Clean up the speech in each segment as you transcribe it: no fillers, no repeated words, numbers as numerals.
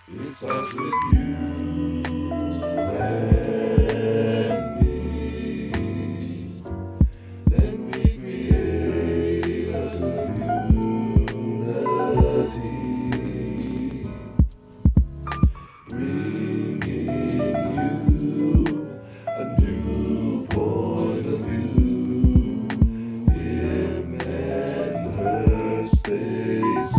It starts with you and me. Then we create a community, bringing you a new point of view. Him and her spaces.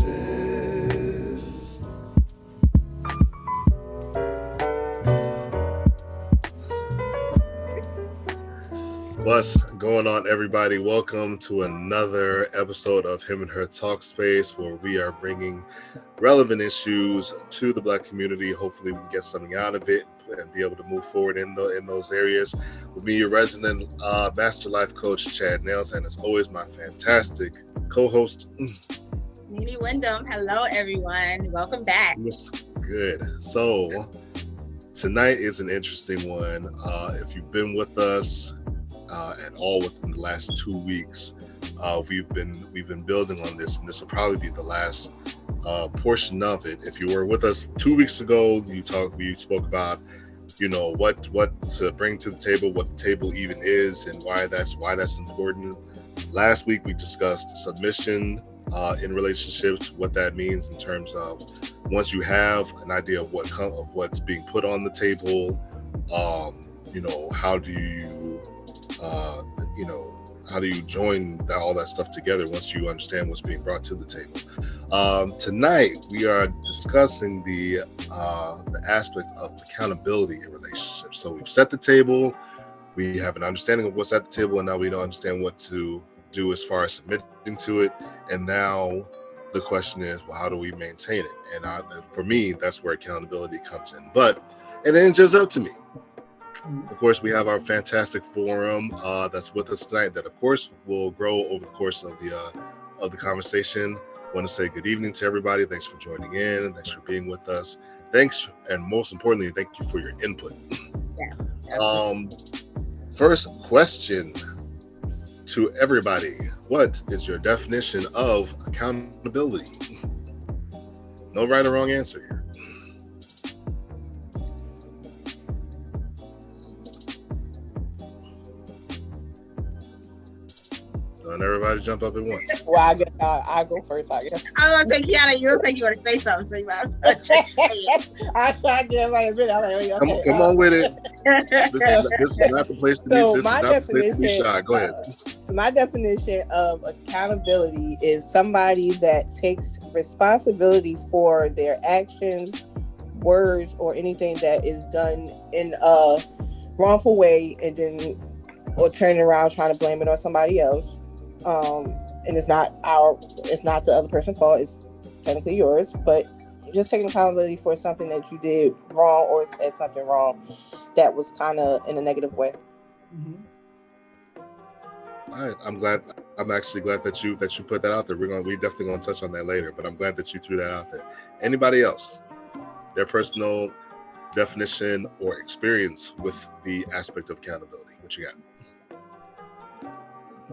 What's going on, everybody? Welcome to another episode of Him and Her Talk Space, where we are bringing relevant issues to the Black community. Hopefully, we can get something out of it and be able to move forward in those areas. With me, your resident Master Life Coach, Chad Nails, and as always, my fantastic co-host, Nene Wyndham. Hello, everyone. Welcome back. Miss Good. So, tonight is an interesting one. If you've been with us at all within the last 2 weeks, we've been building on this, and this will probably be the last portion of it. If you were with us 2 weeks ago, we spoke about what to bring to the table, what the table even is, and why that's important. Last week we discussed submission in relationships, what that means in terms of once you have an idea of what's being put on the table, how do you how do you join all that stuff together once you understand what's being brought to the table. Tonight we are discussing the aspect of accountability in relationships. So we've set the table, we have an understanding of what's at the table, and now we don't understand what to do as far as submitting to it. And now the question is, well, how do we maintain it? And for me, that's where accountability comes in. And then it's just up to me. Of course, we have our fantastic forum that's with us tonight that, of course, will grow over the course of the conversation. I want to say good evening to everybody. Thanks for joining in. Thanks for being with us. Thanks, and most importantly, thank you for your input. Yeah. First question to everybody. What is your definition of accountability? No right or wrong answer here. Don't everybody jump up at once. Well, I guess I'll go first, I guess. I was going to say, Kiana, you look like you want to say something, so you might as well say it. I get like a bit. I'm like, okay, Come on with it. This is not the place to be. This is not the place to be shy. Go ahead. My definition of accountability is somebody that takes responsibility for their actions, words, or anything that is done in a wrongful way, and then or turning around trying to blame it on somebody else. And it's not the other person's fault. It's technically yours, but just taking accountability for something that you did wrong or said something wrong that was kind of in a negative way. Mm-hmm. All right, I'm actually glad that you put that out there. We definitely gonna touch on that later, but I'm glad that you threw that out there. Anybody else? Their personal definition or experience with the aspect of accountability. What you got?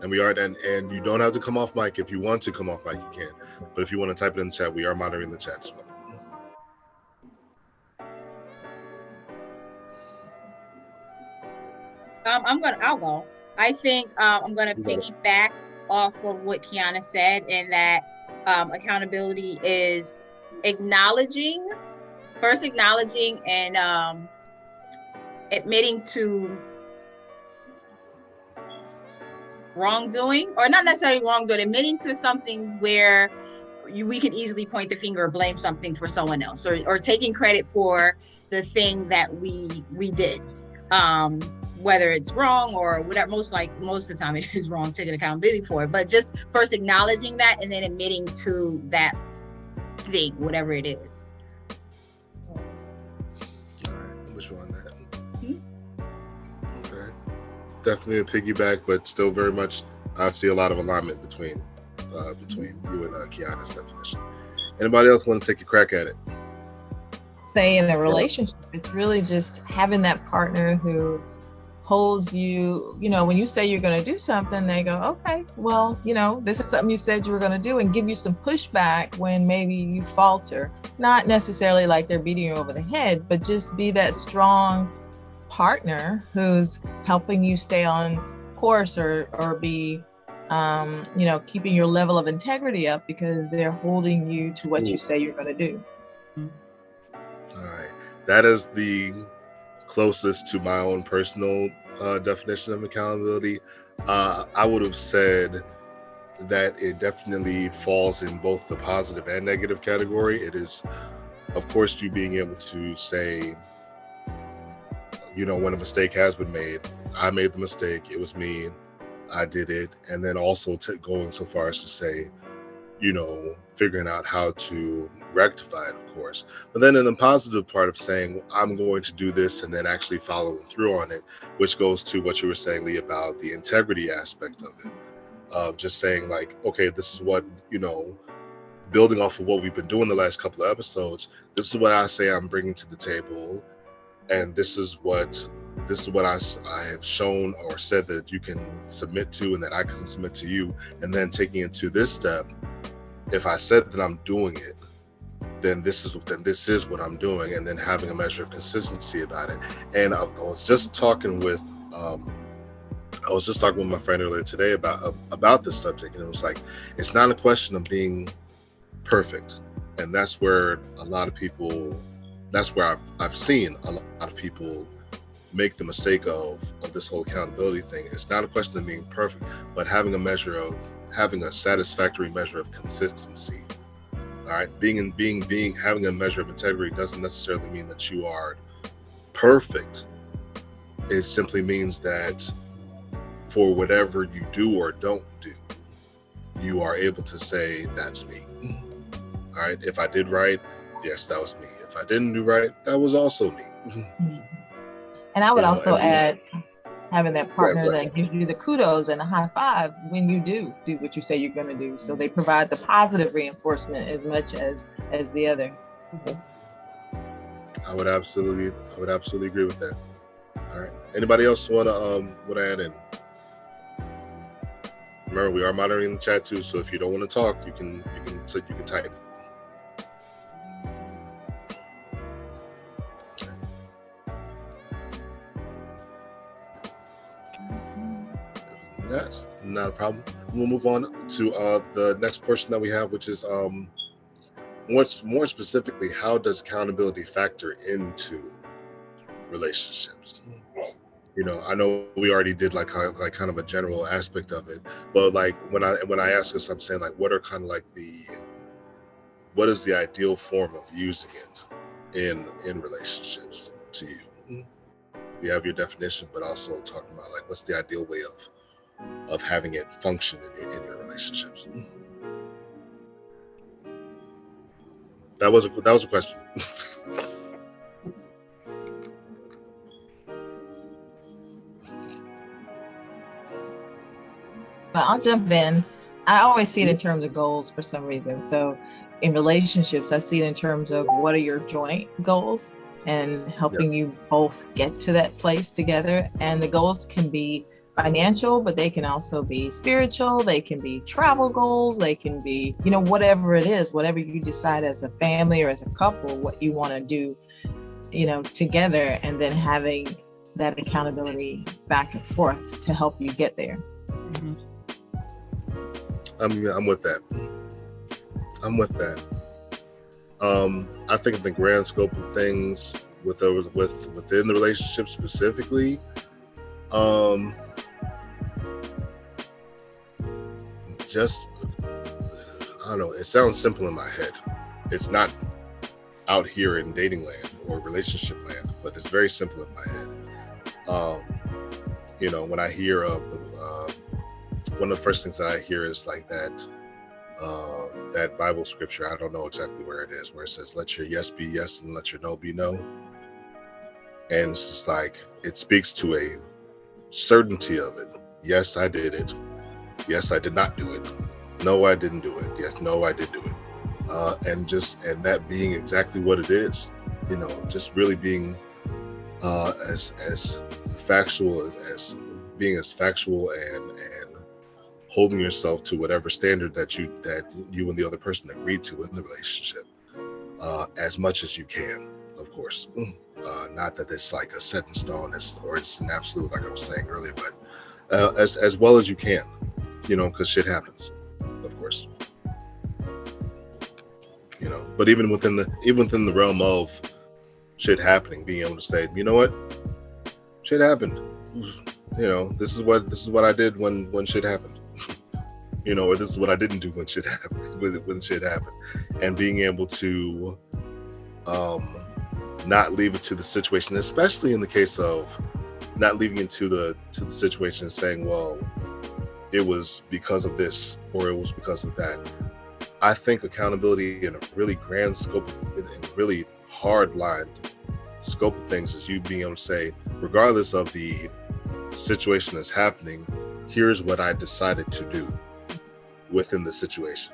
And and you don't have to come off mic. If you want to come off mic, you can. But if you want to type it in the chat, we are monitoring the chat as well. I'll go. I think I'm going to piggyback off of what Kiana said, and that accountability is acknowledging and admitting to wrongdoing, or not necessarily wrongdoing, admitting to something where we can easily point the finger or blame something for someone else, or taking credit for the thing that we did, whether it's wrong or whatever. Most of the time it is wrong, taking accountability for it, but just first acknowledging that and then admitting to that thing, whatever it is. All right, which one that? Okay, definitely a piggyback, but still very much I see a lot of alignment between you and Kiana's definition. Anybody else want to take a crack at it? Say in a relationship, it's really just having that partner who holds you, when you say you're going to do something, they go, okay, well, this is something you said you were going to do, and give you some pushback when maybe you falter. Not necessarily like they're beating you over the head, but just be that strong partner who's helping you stay on course, or be, keeping your level of integrity up because they're holding you to what you say you're going to do. All right. That is the closest to my own personal definition of accountability. I would have said that it definitely falls in both the positive and negative category. It is, of course, you being able to say, when a mistake has been made, I made the mistake, it was me, I did it. And then also going so far as to say, figuring out how to rectify it, of course. But then in the positive part of saying, I'm going to do this, and then actually following through on it, which goes to what you were saying, Lee, about the integrity aspect of it. Just saying like, okay, this is what, building off of what we've been doing the last couple of episodes, this is what I say I'm bringing to the table. And this is what I have shown or said that you can submit to, and that I can submit to you. And then taking it to this step, if I said that I'm doing it, then this is what I'm doing, and then having a measure of consistency about it. And I was just talking with my friend earlier today about this subject, and it was like, it's not a question of being perfect, and that's where I've seen a lot of people make the mistake of this whole accountability thing. It's not a question of being perfect, but having a satisfactory measure of consistency. All right, having a measure of integrity doesn't necessarily mean that you are perfect. It simply means that for whatever you do or don't do, you are able to say, that's me. All right, if I did right, yes, that was me. If I didn't do right, that was also me. And I would also add, having that partner that gives you the kudos and the high five when you do what you say you're going to do. So they provide the positive reinforcement as much as the other. I would absolutely agree with that. All right. Anybody else want to add in? Remember, we are monitoring the chat too, so if you don't want to talk, you can type. That's not a problem. We'll move on to the next portion that we have, which is more specifically, how does accountability factor into relationships? I know we already did like kind of a general aspect of it, but like when I ask this, I'm saying like, what are kind of like what is the ideal form of using it in relationships to you? You have your definition, but also talking about like, what's the ideal way of having it function in your relationships? That was a question. But I'll jump in. I always see it in terms of goals for some reason. So in relationships, I see it in terms of what are your joint goals and helping you both get to that place together. And the goals can be financial, but they can also be spiritual. They can be travel goals. They can be, whatever it is, whatever you decide as a family or as a couple, what you want to do, together, and then having that accountability back and forth to help you get there. Mm-hmm. I'm with that. I think in the grand scope of things within the relationship specifically, just, I don't know, it sounds simple in my head. It's not out here in dating land or relationship land, but it's very simple in my head. When I hear of one of the first things that I hear is like that Bible scripture, I don't know exactly where it is, where it says, let your yes be yes and let your no be no. And it's just like, it speaks to a certainty of it. Yes, I did it. Yes, I did not do it. No, I didn't do it. Yes, no, I did do it. And that being exactly what it is, just really being as factual as being as factual and holding yourself to whatever standard that you and the other person agreed to in the relationship, as much as you can, of course. Not that it's like a set in stone, or it's an absolute, like I was saying earlier, but as well as you can, because shit happens, of course. But even within the realm of shit happening, being able to say, you know what, shit happened. This is what I did when shit happened. Or this is what I didn't do when shit happened. When shit happened, and being able to not leave it to the situation, especially in the case of not leaving it to the situation and saying, well, it was because of this or it was because of that. I think accountability in a really grand scope in a really hard lined scope of things is you being able to say, regardless of the situation that's happening, here's what I decided to do within the situation.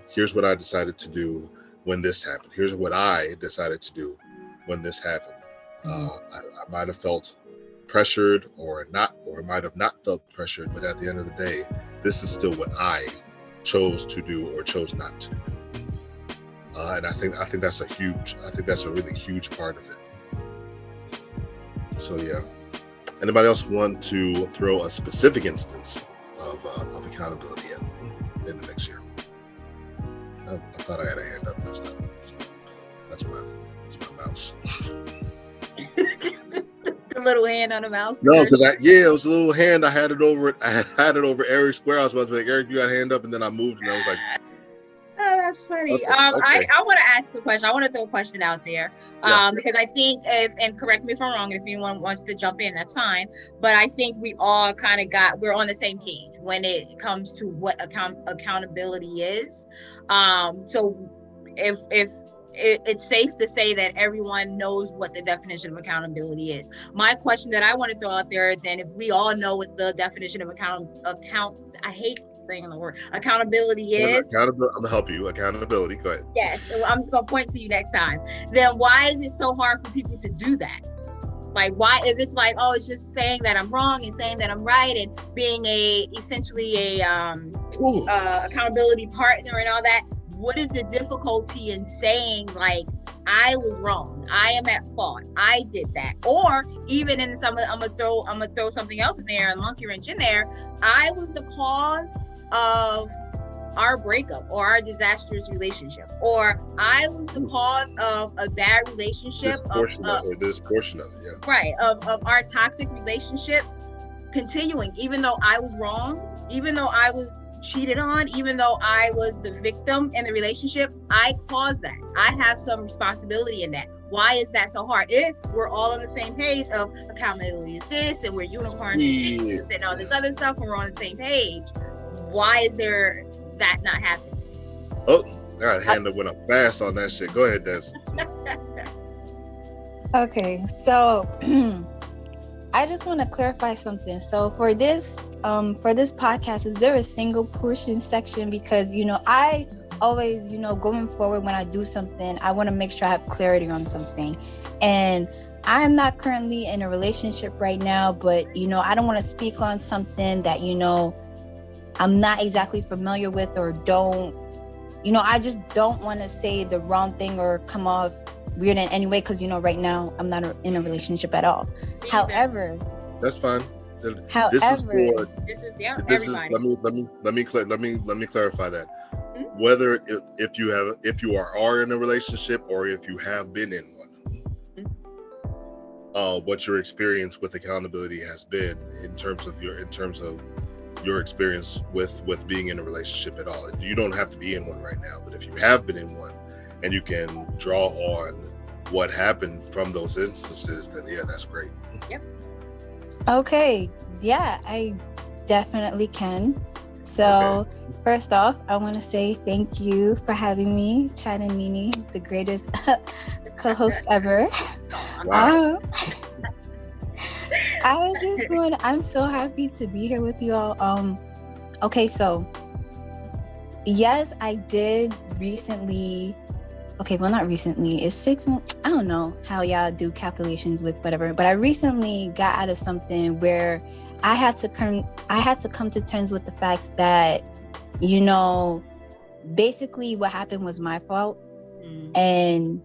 Here's what I decided to do when this happened. Here's what I decided to do when this happened. I might have felt pressured or might have not felt pressured, but at the end of the day, this is still what I chose to do or chose not to do. And I think that's a really huge part of it. So yeah. Anybody else want to throw a specific instance of accountability in the mix here? I thought I had a hand up. That's my mouse. The little hand on the mouse. No, because it was a little hand. I had it over Eric Square. I was about to be like, Eric, you got a hand up, and then I moved, and I was like, oh, that's funny. Okay. I want to ask a question. I want to throw a question out there, because I think and correct me if I'm wrong, if anyone wants to jump in, that's fine. But I think we all we're on the same page when it comes to what accountability is. So if it's safe to say that everyone knows what the definition of accountability is. My question that I want to throw out there, then, if we all know what the definition of I hate saying the word accountability is. I'm gonna help you. Accountability. Go ahead. Yes, so I'm just gonna point to you next time. Then why is it so hard for people to do that? Like, why, if it's like, oh, it's just saying that I'm wrong and saying that I'm right and being essentially a accountability partner and all that. What is the difficulty in saying, like, I was wrong, I am at fault, I did that? Or even in some, I'm gonna throw something else in there, a monkey wrench in there. I was the cause of our breakup or our disastrous relationship, or I was the cause of a bad relationship. This portion of it, yeah. Right, of our toxic relationship continuing, even though I was wrong, even though I was cheated on, even though I was the victim in the relationship. I caused that. I have some responsibility in that. Why is that so hard? If we're all on the same page of accountability is this, and we're unicorns and all this other stuff, and we're on the same page, why is there that not happening? Oh, God, hand up went up fast on that shit. Go ahead, Des. Okay, so I just want to clarify something. So for this podcast, is there a single portion section? Because, I always, going forward when I do something, I want to make sure I have clarity on something. And I'm not currently in a relationship right now, but, I don't want to speak on something that, I'm not exactly familiar with, or I just don't want to say the wrong thing or come off weird in any way, because, right now I'm not in a relationship at all. However, that's fine. However, everybody. Let me clarify that. Mm-hmm. Whether if you are in a relationship or if you have been in one, what your experience with accountability has been in terms of your experience with being in a relationship at all. You don't have to be in one right now, but if you have been in one and you can draw on what happened from those instances, then yeah, that's great. Yep. Okay, yeah, I definitely can. So First off, I want to say thank you for having me, Chad and Nini, the greatest co-host ever. Wow. I'm so happy to be here with you all. Okay, so yes, I did recently okay, well, not recently. It's 6 months. I don't know how y'all do calculations with whatever, but I recently got out of something where I had to come to terms with the facts that, you know, basically what happened was my fault, and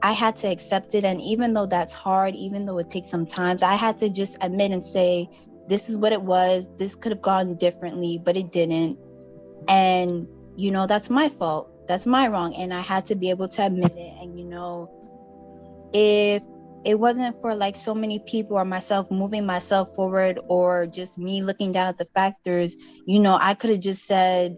I had to accept it. And even though that's hard, even though it takes some time, I had to just admit and say, this is what it was. This could have gone differently, but it didn't. And, you know, that's my fault. That's my wrong. And I had to be able to admit it. And, you know, if it wasn't for like so many people or myself moving myself forward, or just me looking down at the factors, you know, I could have just said,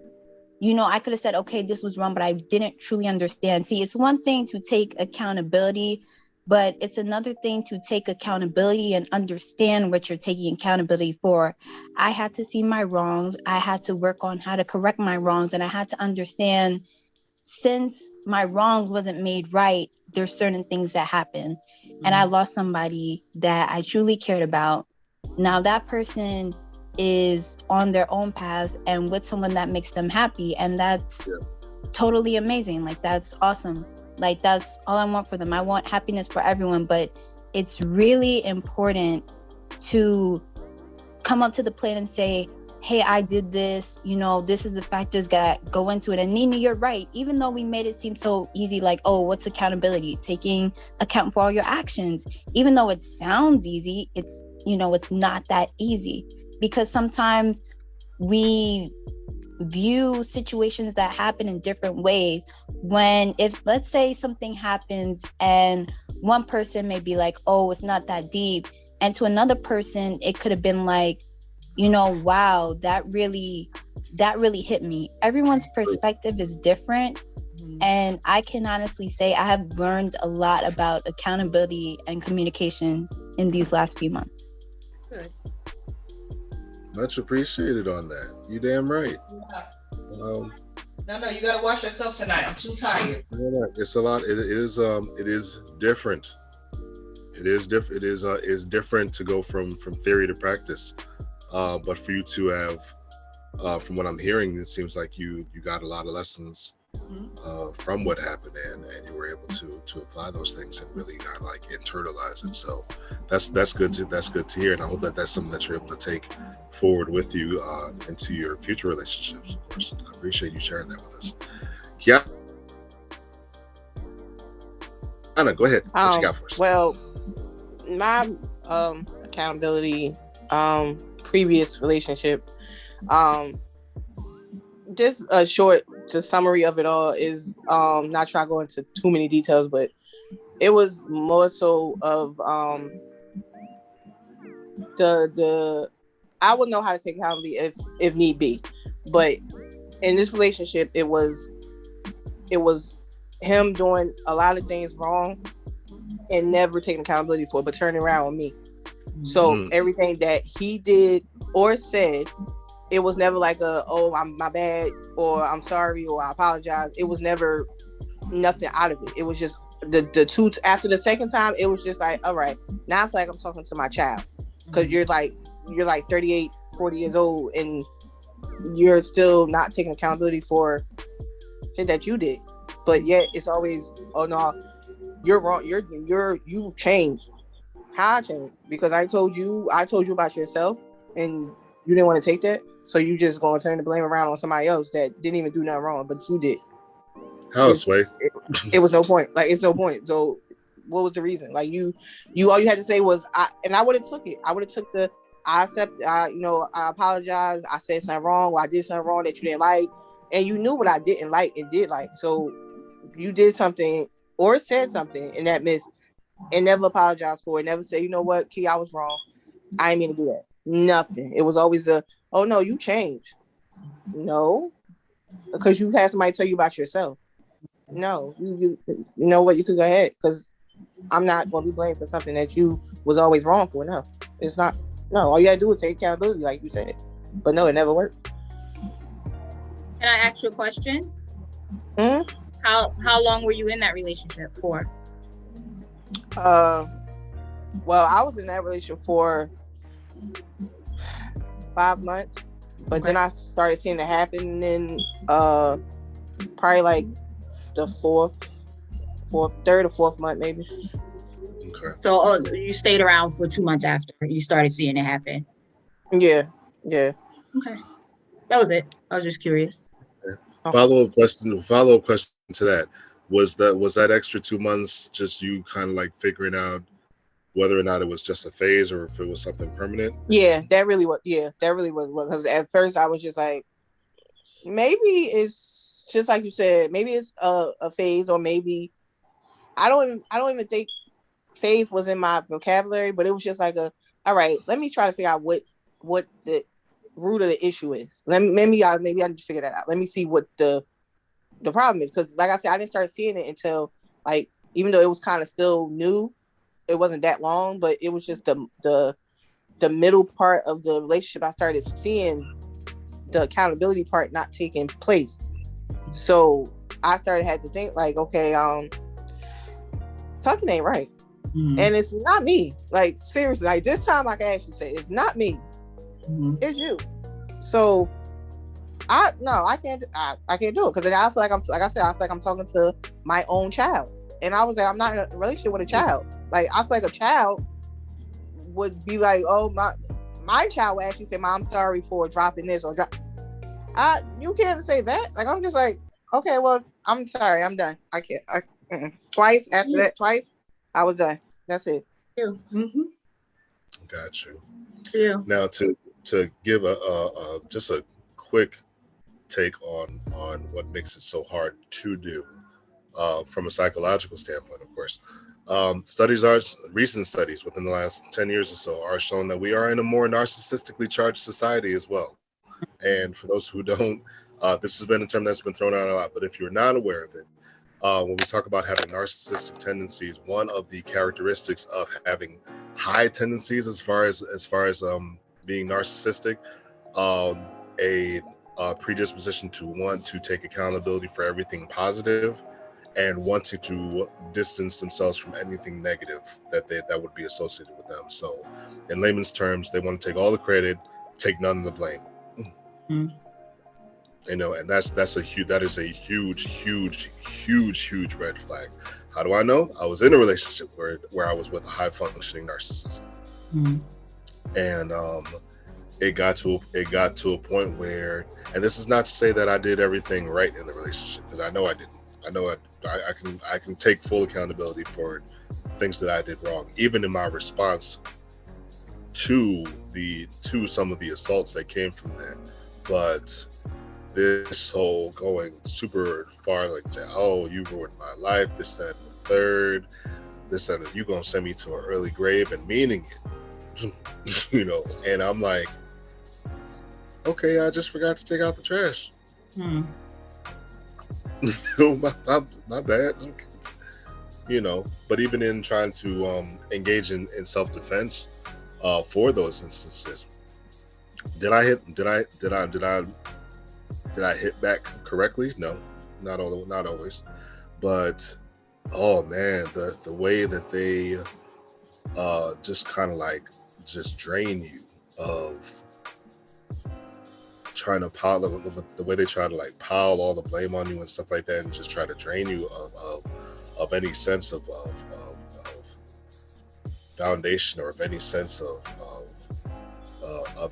okay, this was wrong, but I didn't truly understand. See, it's one thing to take accountability, but it's another thing to take accountability and understand what you're taking accountability for. I had to see my wrongs. I had to work on how to correct my wrongs. And I had to understand, since my wrongs wasn't made right, there's certain things that happen. And I lost somebody that I truly cared about. Now that person is on their own path and with someone that makes them happy, and that's totally amazing. Like, that's awesome. Like, that's all I want for them. I want happiness for everyone, but it's really important to come up to the plate and say, hey, I did this, you know, this is the factors that go into it. And Nina, you're right. Even though we made it seem so easy, like, oh, what's accountability? Taking account for all your actions. Even though it sounds easy, it's, you know, it's not that easy, because sometimes we view situations that happen in different ways. When, if let's say something happens and one person may be like, oh, it's not that deep, and to another person it could have been like, you know, wow, that really hit me. Everyone's perspective is different. And I can honestly say I have learned a lot about accountability and communication in these last few months. Good. Much appreciated on that. You damn right. No, you gotta wash yourself tonight. I'm too tired. It's a lot. It is different. It is different to go from theory to practice. But for you to have, from what I'm hearing, it seems like you got a lot of lessons from what happened, and you were able to apply those things and really kind of like internalize it. So that's good to hear, and I hope that that's something that you're able to take forward with you into your future relationships. Of course, I appreciate you sharing that with us. Yeah, Anna, go ahead. What you got for us? Well, my accountability previous relationship, just a short summary of it all is not trying to go into too many details, but it was more so of the I would know how to take accountability if need be, but in this relationship it was him doing a lot of things wrong and never taking accountability for it, but turning around on me. So everything that he did or said, it was never like I'm my bad, or I'm sorry, or I apologize. It was never nothing out of it. It was just the two after the second time, it was just like, all right, now I feel like I'm talking to my child, because you're like 38, 40 years old and you're still not taking accountability for shit that you did. But yet it's always, oh no, you're wrong. You changed. How I changed? Because I told you about yourself and you didn't want to take that. So you just gonna turn the blame around on somebody else that didn't even do nothing wrong, but you did. How, Sway? It was no point. Like, it's no point. So what was the reason? Like, you all you had to say was I would have took it. I would have took the I apologize. I said something wrong, or I did something wrong that you didn't like, and you knew what I didn't like and did like. So you did something or said something and that missed, and never apologized for it. Never say, you know what, Key, I was wrong. I didn't mean to do that. Nothing. It was always oh no, you changed. No, because you had somebody tell you about yourself. No, you know what, you could go ahead, because I'm not going to be blamed for something that you was always wrong for. No, it's not. No, all you got to do is take accountability, like you said. But no, it never worked. Can I ask you a question? How long were you in that relationship for? Well, I was in that relationship for 5 months, but then I started seeing it happen in probably like the fourth third or fourth month maybe. Okay. So you stayed around for 2 months after you started seeing it happen. Yeah. Okay. That was it. I was just curious. Follow-up question. Follow-up question to that. Was that extra 2 months just you kind of like figuring out whether or not it was just a phase or if it was something permanent? Yeah, that really was. Yeah, that really was. Because at first I was just like, maybe it's just like you said. Maybe it's a phase, or maybe I don't even think phase was in my vocabulary, but it was just like all right, let me try to figure out what the root of the issue is. Maybe I need to figure that out. Let me see what the problem is, because like I said, I didn't start seeing it until, like, even though it was kind of still new, it wasn't that long, but it was just the middle part of the relationship I started seeing the accountability part not taking place. So I started had to think like, okay, something ain't right. Mm-hmm. And it's not me. Like, seriously, like this time I can actually say it's not me. Mm-hmm. It's you. So I can't do it, because I feel like I feel like I'm talking to my own child. And I was like, I'm not in a relationship with a child. Like, I feel like a child would be like, oh, my child would actually say, Mom, I'm sorry for dropping this or you can't say that. Like, I'm just like, okay, well, I'm sorry, I'm done. I can't. Twice after that, I was done. That's it. Mm-hmm. Got you. Yeah. Now to give just a quick take on what makes it so hard to do from a psychological standpoint, of course. Recent studies within the last 10 years or so are showing that we are in a more narcissistically charged society as well. And for those who don't, this has been a term that's been thrown out a lot, but if you're not aware of it, when we talk about having narcissistic tendencies, one of the characteristics of having high tendencies as far as being narcissistic, a predisposition to want to take accountability for everything positive and wanting to distance themselves from anything negative that would be associated with them. So in layman's terms, they want to take all the credit, take none of the blame. Mm. And that is a huge red flag. How do I know? I was in a relationship where I was with a high functioning narcissist. Mm. And it got to a point where, and this is not to say that I did everything right in the relationship, because I know I didn't. I know I can take full accountability for things that I did wrong, even in my response to some of the assaults that came from that. But this whole going super far, like, oh, you ruined my life, this, that, and the third, this, and you gonna send me to an early grave, and meaning it, and I'm like, okay, I just forgot to take out the trash. My bad. But even in trying to engage in self-defense for those instances, did I hit back correctly? No, not always. But oh man, the way that they just kind of like just drain you of trying to pile the way they try to like pile all the blame on you and stuff like that, and just try to drain you of any sense of foundation, or of any sense of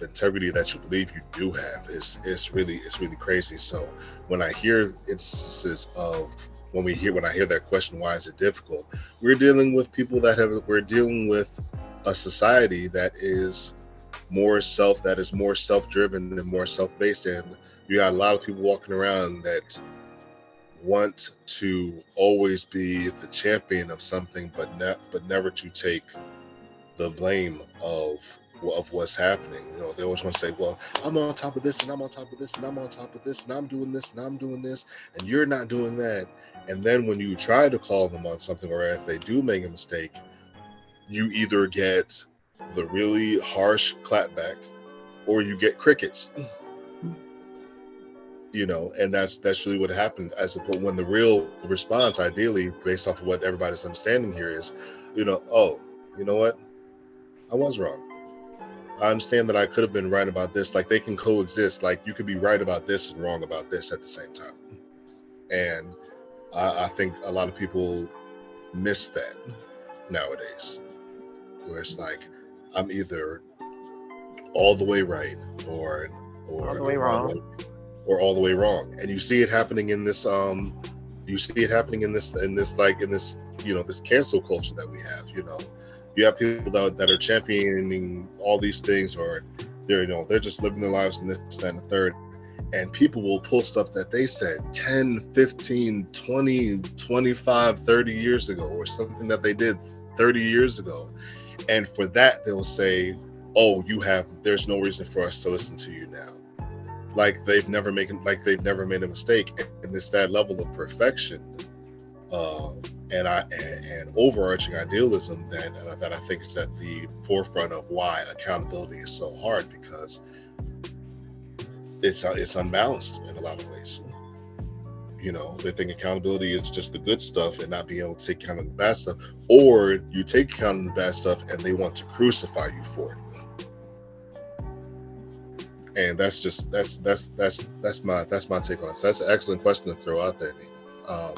integrity that you believe you do have. It's really crazy. So when I hear instances of when I hear that question, why is it difficult? We're dealing with a society that is more self-driven and more self-based, and you got a lot of people walking around that want to always be the champion of something, but never to take the blame of what's happening. They always want to say, well, I'm on top of this, and I'm on top of this, and I'm on top of this, and I'm doing this, and I'm doing this, and you're not doing that. And then when you try to call them on something, or if they do make a mistake, you either get the really harsh clapback or you get crickets. And that's really what happened. When the real response, ideally, based off of what everybody's understanding here, is, oh, you know what? I was wrong. I understand that I could have been right about this. Like, they can coexist. Like, you could be right about this and wrong about this at the same time. And I think a lot of people miss that nowadays, where it's like I'm either all the way right or All the way wrong. or all the way wrong. And you see it happening in this this cancel culture that we have. You have people that are championing all these things, or they're just living their lives in this, that, and the third. And people will pull stuff that they said 10, 15, 20, 25, 30 years ago, or something that they did 30 years ago. And for that, they'll say, oh, there's no reason for us to listen to you now. Like they've never made a mistake. And it's that level of perfection and overarching idealism that I think is at the forefront of why accountability is so hard, because it's unbalanced in a lot of ways. They think accountability is just the good stuff and not being able to take account of the bad stuff, or you take account of the bad stuff and they want to crucify you for it. And that's my take on it. So that's an excellent question to throw out there, Nina.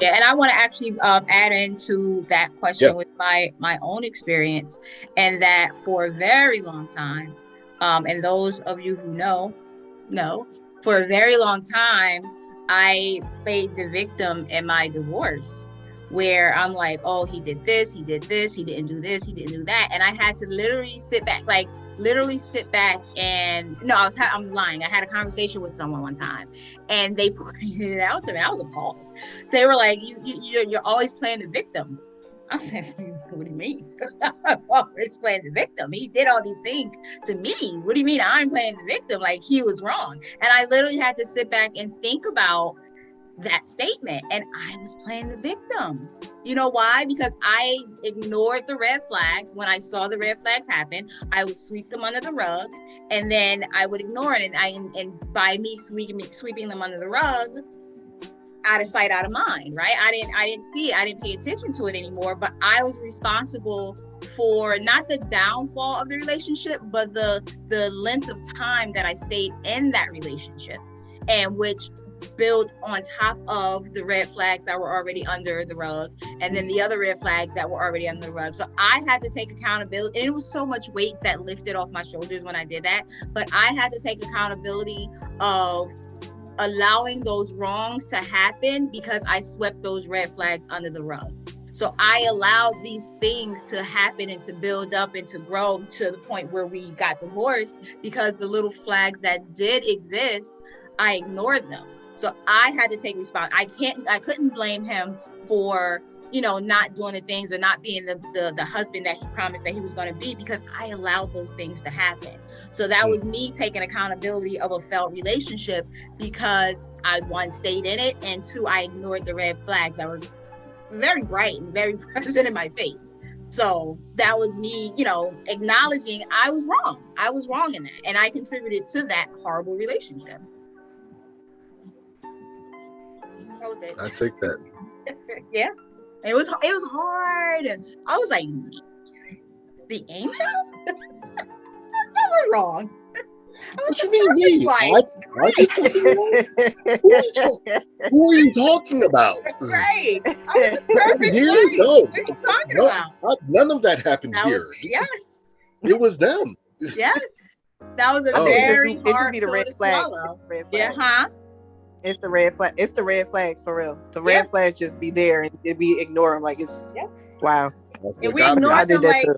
Yeah, and I want to actually add into that question with my own experience, and that for a very long time, and those of you who know, for a very long time, I played the victim in my divorce, where I'm like, oh, he did this, he didn't do this, he didn't do that. And I had to literally sit back and I'm lying. I had a conversation with someone one time and they pointed it out to me. I was appalled. They were like, you're always playing the victim. I said, what do you mean? I'm always playing the victim. He did all these things to me. What do you mean I'm playing the victim? Like, he was wrong. And I literally had to sit back and think about that statement, and I was playing the victim. You know why? Because I ignored the red flags. When I saw the red flags happen, I would sweep them under the rug, and then I would ignore it. And by me sweeping them under the rug, out of sight, out of mind, right? I didn't see it. I didn't pay attention to it anymore. But I was responsible for not the downfall of the relationship, but the length of time that I stayed in that relationship, and which built on top of the red flags that were already under the rug, and then the other red flags that were already under the rug. So I had to take accountability, and it was so much weight that lifted off my shoulders when I did that. But I had to take accountability of allowing those wrongs to happen because I swept those red flags under the rug. So I allowed these things to happen and to build up and to grow to the point where we got divorced, because the little flags that did exist, I ignored them. So I had to take responsibility. I couldn't blame him for, not doing the things or not being the husband that he promised that he was going to be, because I allowed those things to happen. So that was me taking accountability of a failed relationship, because I, one, stayed in it, and two, I ignored the red flags that were very bright and very present in my face. So that was me, acknowledging I was wrong. I was wrong in that, and I contributed to that horrible relationship. That was it. I take that. Yeah, it was hard, and I was like, the angel? Never wrong. What you mean me? I did something wrong? Who are you talking about? Right. I was the perfect Here? wife. No. What are you talking about? None of that happened here. Yes. It was them. Yes. That was a very hard pill to swallow. Yeah, huh? It's the red flag. It's the red flags for real. The red flags just be there, and we ignore them like it's wow. And we ignore them like, hey,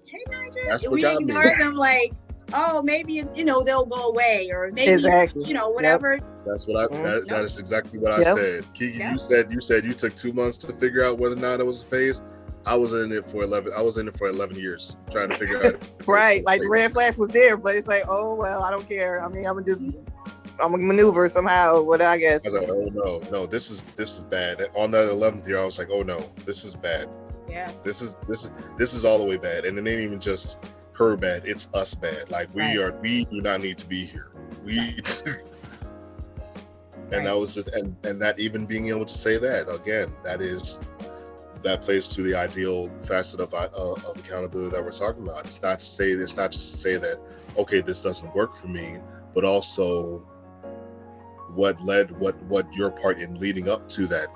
Nigel. We ignore them like, oh, maybe they'll go away, or maybe whatever. That's what that is exactly what I said. Kiki, you said you took 2 months to figure out whether or not it was a phase. I was in it for 11 years trying to figure out. Right, like the red flags was there, but it's like, oh well, I don't care. I mean, I'm gonna maneuver somehow. What I guess. I was like, oh no, this is bad. On that 11th year, I was like, oh no, this is bad. Yeah. This is all the way bad, and it ain't even just her bad. It's us bad. Like we do not need to be here. And that was just, and that even being able to say that again, that plays to the ideal facet of accountability that we're talking about. It's not just to say that, okay, this doesn't work for me, but also what your part in leading up to that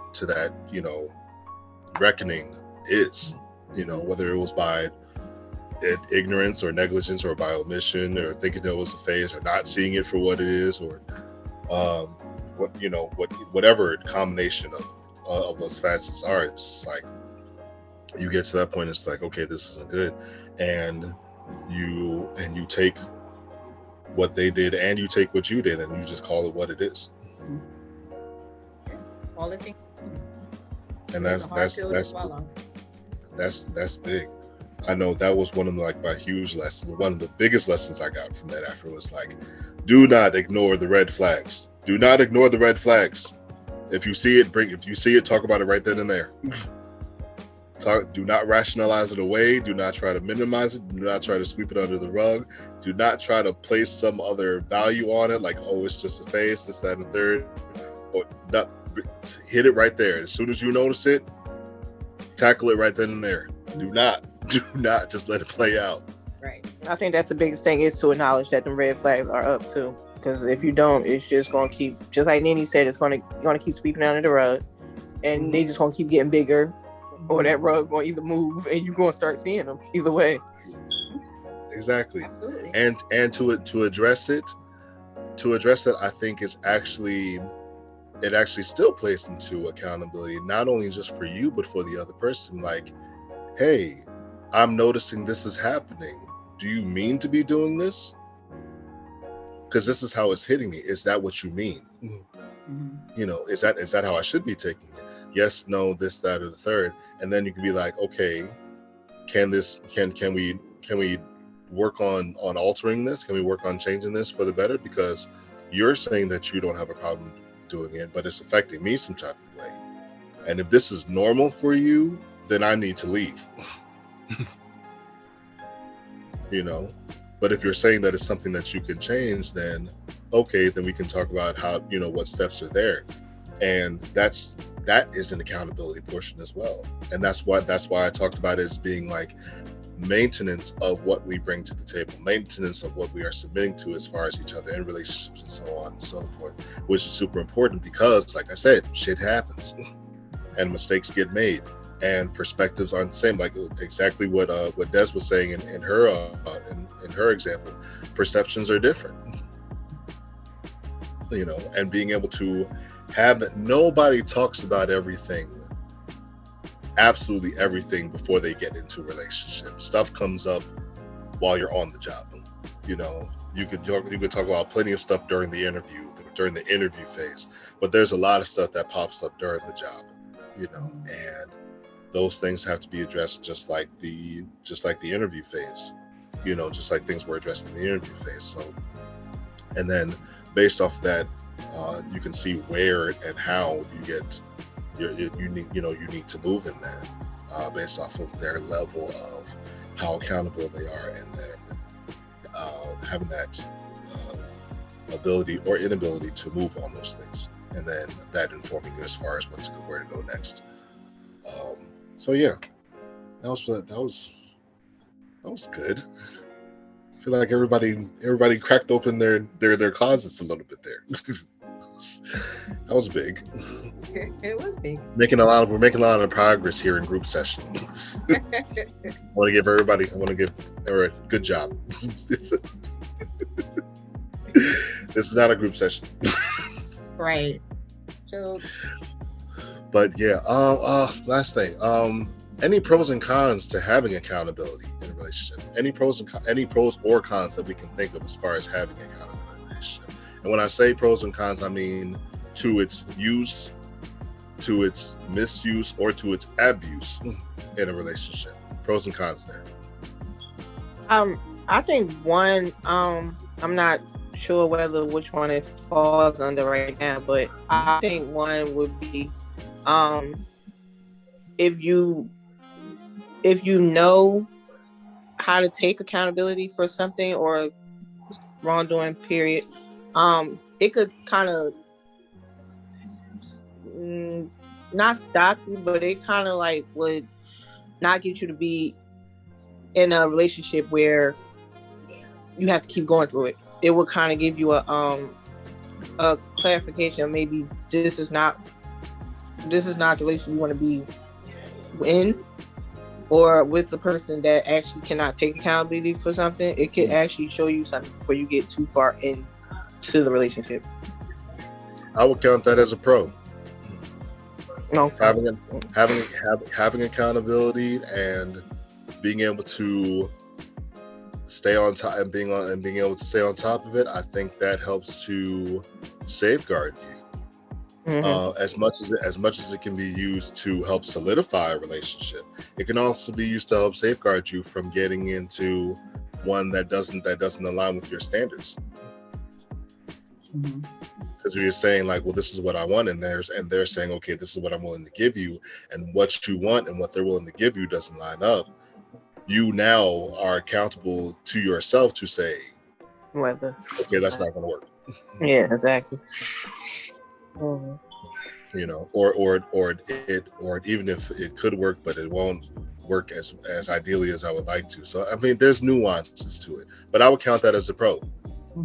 reckoning is. whether it was by ignorance or negligence or by omission or thinking it was a phase or not seeing it for what it is, or whatever combination of those facets are. It's like you get to that point, it's like, okay, this isn't good, and you take what they did and you take what you did and you just call it what it is. All the things. And that's big. I know that was one of my huge lessons. One of the biggest lessons I got from that after was like, do not ignore the red flags. Do not ignore the red flags. If you see it, talk about it right then and there. Do not rationalize it away. Do not try to minimize it. Do not try to sweep it under the rug. Do not try to place some other value on it, like, oh, it's just a phase, this, that, and the third. Or not, hit it right there. As soon as you notice it, tackle it right then and there. Do not just let it play out. Right. I think that's the biggest thing, is to acknowledge that the red flags are up too. Because if you don't, it's just going to keep, just like Nene said, it's going to keep sweeping under the rug, and they just going to keep getting bigger, or that rug going to either move, and you're going to start seeing them either way. Exactly. Absolutely. And to address it, I think it actually still plays into accountability, not only just for you but for the other person. Like, hey, I'm noticing this is happening. Do you mean to be doing this? Because this is how it's hitting me. Is that what you mean? Mm-hmm. Is that how I should be taking it? Yes, no, this, that, or the third. And then you can be like, okay, can we work on altering this? Can we work on changing this for the better? Because you're saying that you don't have a problem doing it, but it's affecting me some type of way. And if this is normal for you, then I need to leave. But if you're saying that it's something that you can change, then okay, then we can talk about how, what steps are there. And that is an accountability portion as well. And that's why I talked about it as being like maintenance of what we bring to the table, maintenance of what we are submitting to as far as each other in relationships and so on and so forth, which is super important because, like I said, shit happens and mistakes get made and perspectives aren't the same. Like exactly what Des was saying in her example, perceptions are different. And being able to have that, nobody talks about absolutely everything before they get into a relationship. Stuff comes up while you're on the job. You could talk about plenty of stuff during the interview phase, but there's a lot of stuff that pops up during the job, and those things have to be addressed just like the interview phase, just like things were addressed in the interview phase. So, and then based off that, you can see where and how you need to move in that, based off of their level of how accountable they are, and then having that ability or inability to move on those things, and then that informing you as far as where to go next. So yeah, that was good. I feel like everybody cracked open their closets a little bit there. That was big. It was big. We're making a lot of progress here in group session. I want to give everybody a good job. This is not a group session. Right. So, but yeah, last thing. Any pros and cons to having accountability in a relationship? Any pros or cons that we can think of as far as having accountability in a relationship? And when I say pros and cons, I mean to its use, to its misuse, or to its abuse in a relationship. Pros and cons there. I think one, I'm not sure which one it falls under right now, but I think one would be, if you know how to take accountability for something or wrongdoing, period, it could kind of not stop you, but it kind of like would not get you to be in a relationship where you have to keep going through it. It would kind of give you a clarification of maybe this is not the relationship you want to be in, or with the person that actually cannot take accountability for something, it could actually show you something before you get too far into the relationship. I would count that as a pro. No. Having accountability and being able to stay on top and being able to stay on top of it, I think that helps to safeguard you. As much as it can be used to help solidify a relationship, it can also be used to help safeguard you from getting into one that doesn't align with your standards. Because you're saying like, well, this is what I want, and they're saying, okay, this is what I'm willing to give you, and what you want and what they're willing to give you doesn't line up. You now are accountable to yourself to say, whether okay, that's not going to work. Yeah, exactly. You know, or even if it could work, but it won't work as ideally as I would like to. So I mean, there's nuances to it, but I would count that as a pro to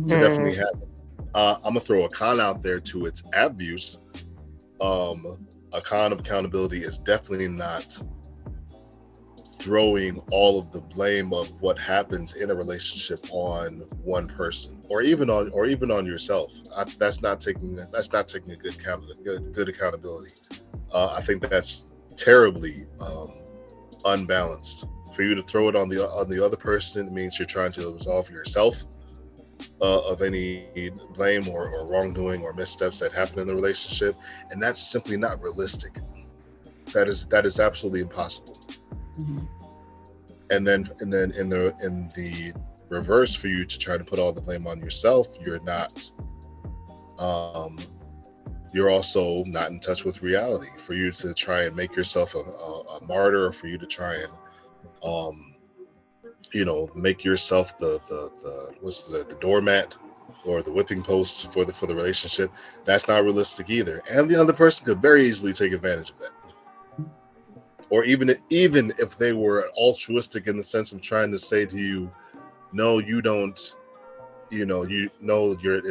definitely have it. I'm gonna throw a con out there to its abuse. A con of accountability is definitely not throwing all of the blame of what happens in a relationship on one person, or even on yourself. That's not taking a good accountability. I think that's terribly unbalanced. For you to throw it on the other person, it means you're trying to absolve yourself of any blame or wrongdoing or missteps that happen in the relationship, and that's simply not realistic. That is absolutely impossible. And then in the reverse, for you to try to put all the blame on yourself, you're also not in touch with reality. For you to try and make yourself a martyr, or for you to try and make yourself the doormat or the whipping post for the relationship, that's not realistic either. And the other person could very easily take advantage of that. Or even if they were altruistic in the sense of trying to say to you, no, you don't,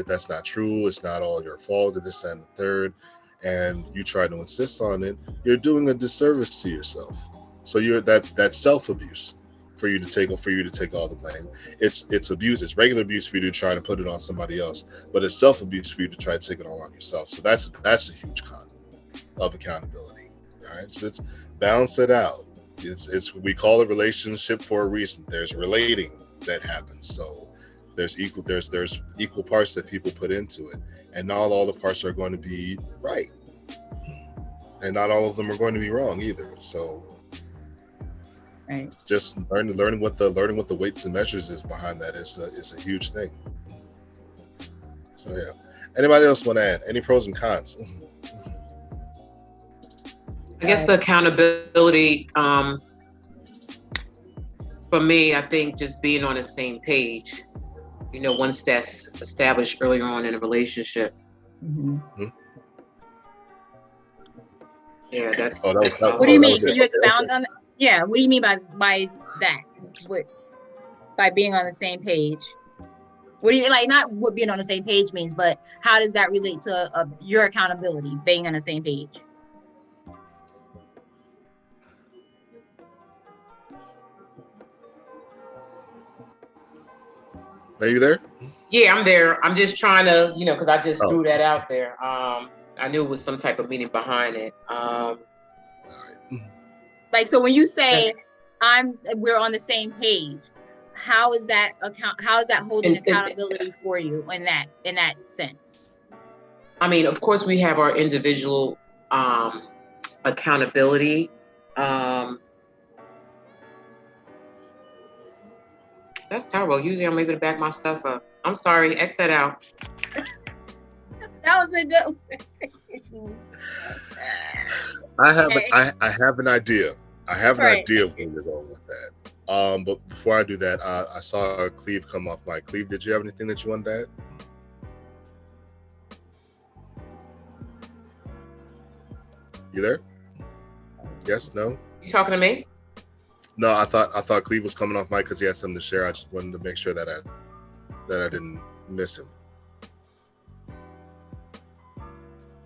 that's not true, it's not all your fault, and this and the third, and you try to insist on it, you're doing a disservice to yourself. So that's self-abuse for you to take all the blame. It's abuse, it's regular abuse for you to try to put it on somebody else, but it's self-abuse for you to try to take it all on yourself. So that's a huge con of accountability. All right, so let's balance it out. It's we call it relationship for a reason. There's relating that happens. So there's equal parts that people put into it, and not all the parts are going to be right, and not all of them are going to be wrong either. So right, just learning what the weights and measures is behind that is a huge thing. So yeah, anybody else want to add any pros and cons? I guess the accountability, for me, I think just being on the same page, once that's established earlier on in a relationship. Yeah, that's. What do you mean? Can you expound on that? Yeah, what do you mean by that? By being on the same page? What do you mean? Like, not what being on the same page means, but how does that relate to your accountability, being on the same page? Are you there? Yeah, I'm there. I'm just trying to, because I just threw that out there. I knew it was some type of meaning behind it. Like, so when you say we're on the same page, how is that holding accountability for you in that sense? I mean, of course, we have our individual accountability. That's terrible. Usually I'm able to back my stuff up. I'm sorry. X that out. That was a good I have an idea. I have an idea of where you're going with that. But before I do that, I saw Cleve come off mic. Cleve, did you have anything that you wanted to add? You there? Yes? No? You talking to me? No, I thought Cleve was coming off mic because he had something to share. I just wanted to make sure that I didn't miss him.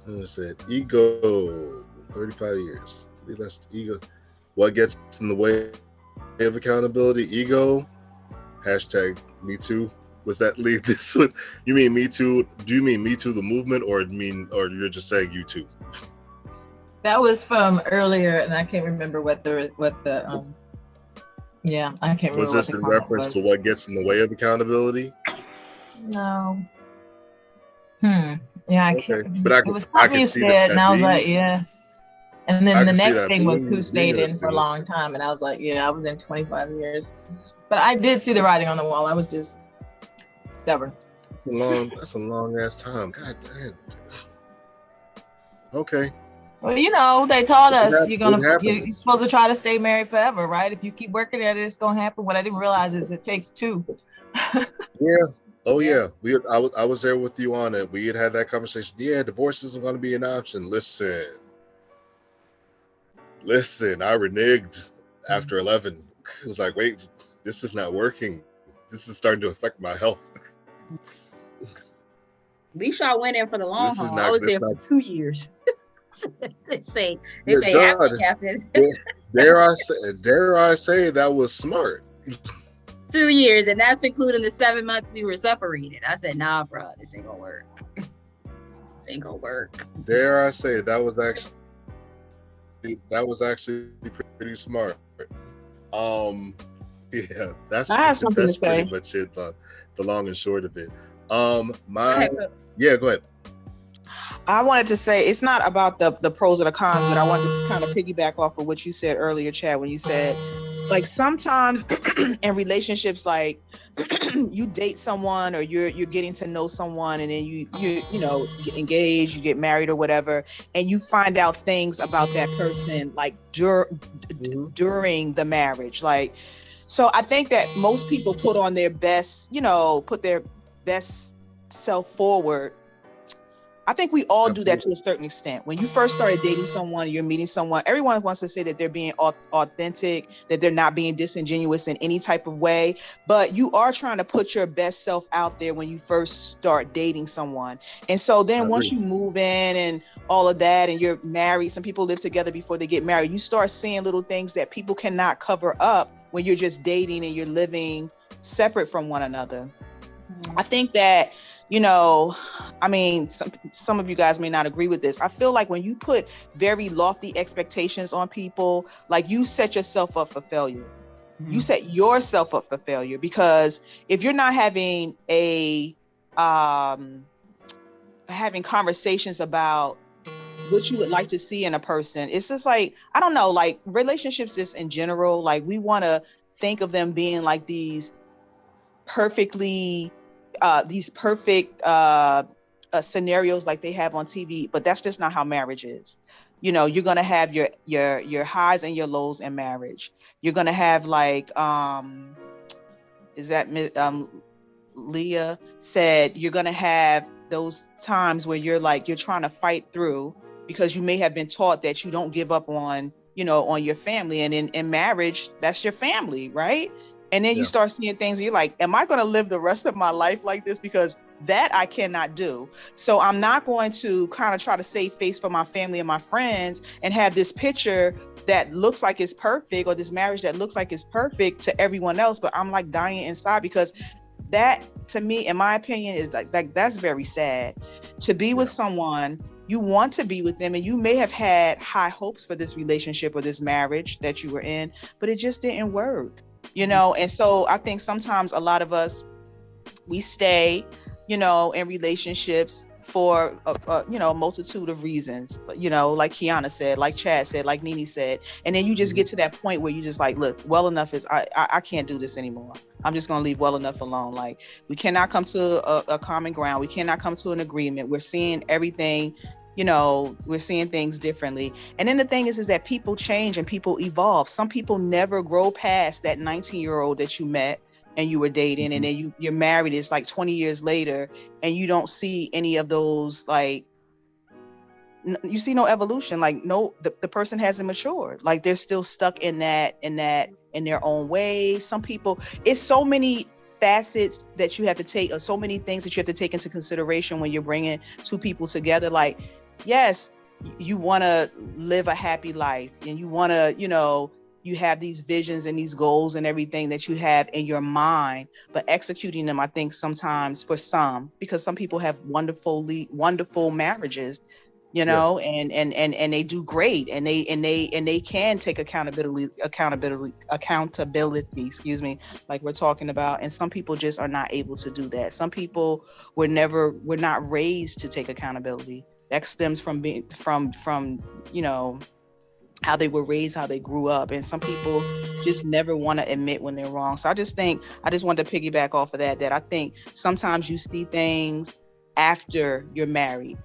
I said ego, 35 years. That's ego. What gets in the way of accountability? Ego. Hashtag me too. Was that lead this with? You mean me too? Do you mean me too the movement, or you're just saying you too? That was from earlier, and I can't remember what the yeah, I can't remember. Was what this the in comment reference was. to what gets in the way of accountability? No. Yeah, I Okay, can't. but It was something you said, and I was like, yeah. And then I the can see next that thing was who being stayed in for a long time, and I was like, yeah, I was in 25 years. But I did see the writing on the wall. I was just stubborn. That's a long ass time. God damn. Okay. Well, you know, they taught us You're supposed to try to stay married forever, right? If you keep working at it, it's gonna happen. What I didn't realize is it takes two. Yeah. Oh yeah. I was there with you on it. We had that conversation. Yeah, divorce isn't going to be an option. Listen. I reneged after 11. It was like, wait, this is not working. This is starting to affect my health. At least y'all went in for the long haul. I was there for 2 years. they say it happened. Dare I say that was smart. 2 years, and that's including the 7 months we were separated. I said, nah, bro, this ain't gonna work. This ain't gonna work. Dare I say that was actually pretty smart. Yeah, I have something to say. Pretty much it. The long and short of it. Go ahead. I wanted to say it's not about the pros or the cons, but I wanted to kind of piggyback off of what you said earlier, Chad, when you said, like, sometimes in relationships, like you date someone or you're getting to know someone, and then you get engaged, you get married or whatever, and you find out things about that person like during the marriage. Like, so I think that most people put their best self forward. I think we all do that to a certain extent. When you first started dating someone, you're meeting someone, everyone wants to say that they're being authentic, that they're not being disingenuous in any type of way. But you are trying to put your best self out there when you first start dating someone. And so then once you move in and all of that, and you're married, some people live together before they get married, you start seeing little things that people cannot cover up when you're just dating and you're living separate from one another. I think that, I mean, some of you guys may not agree with this. I feel like when you put very lofty expectations on people, like, you set yourself up for failure. You set yourself up for failure, because if you're not having having conversations about what you would like to see in a person, it's just like, I don't know, like, relationships just in general, like, we want to think of them being like these perfect scenarios like they have on TV, but that's just not how marriage is. You're going to have your highs and your lows in marriage. You're going to have, like, Leah said, you're going to have those times where you're trying to fight through, because you may have been taught that you don't give up on your family. And in marriage, that's your family, right? And then you start seeing things and you're like, am I going to live the rest of my life like this? Because that I cannot do. So I'm not going to kind of try to save face for my family and my friends and have this picture that looks like it's perfect, or this marriage that looks like it's perfect to everyone else, but I'm like dying inside, because that, to me, in my opinion, is like that's very sad. To be with someone, you want to be with them, and you may have had high hopes for this relationship or this marriage that you were in, but it just didn't work. And so I think sometimes a lot of us, we stay, in relationships for a multitude of reasons, like Kiana said, like Chad said, like Nene said, and then you just get to that point where you just like, look, well enough is I can't do this anymore. I'm just going to leave well enough alone. Like, we cannot come to a common ground. We cannot come to an agreement. We're seeing everything, we're seeing things differently. And then the thing is that people change and people evolve. Some people never grow past that 19-year-old that you met and you were dating, and then you're married. It's like 20 years later, and you don't see any of those, like, you see no evolution. Like, no, the person hasn't matured. Like, they're still stuck in their own way. Some people, it's so many facets that you have to take, or so many things that you have to take into consideration when you're bringing two people together. Like, yes, you want to live a happy life, and you want to, you have these visions and these goals and everything that you have in your mind, but executing them, I think sometimes for some, because some people have wonderful marriages, you know, and they do great, and they can take accountability, excuse me, like we're talking about. And some people just are not able to do that. Some people were not raised to take accountability. That stems from being from you know, how they were raised, how they grew up. And some people just never want to admit when they're wrong. So I just wanted to piggyback off of that I think sometimes you see things after you're married,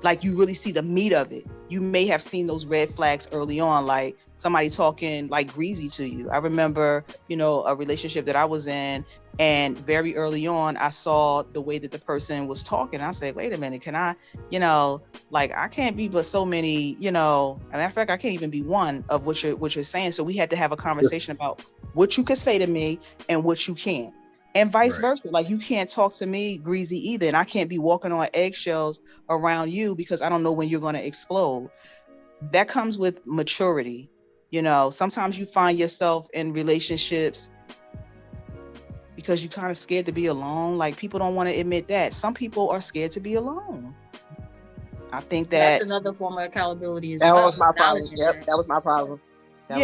like you really see the meat of it. You may have seen those red flags early on, like somebody talking like greasy to you. I remember, you know, a relationship that I was in, and very early on, I saw the way that the person was talking. I said, wait a minute, can I, you know, like I can't be but so many, you know, as a matter of fact, I can't even be one of what you're saying. So we had to have a conversation about what you could say to me and what you can't. And vice versa. Like you can't talk to me greasy either. And I can't be walking on eggshells around you because I don't know when you're going to explode. That comes with maturity. You know, sometimes you find yourself in relationships because you're kind of scared to be alone. Like people don't want to admit that. Some people are scared to be alone. I think that's another form of accountability as that well. was my problem. Yep, that was my problem.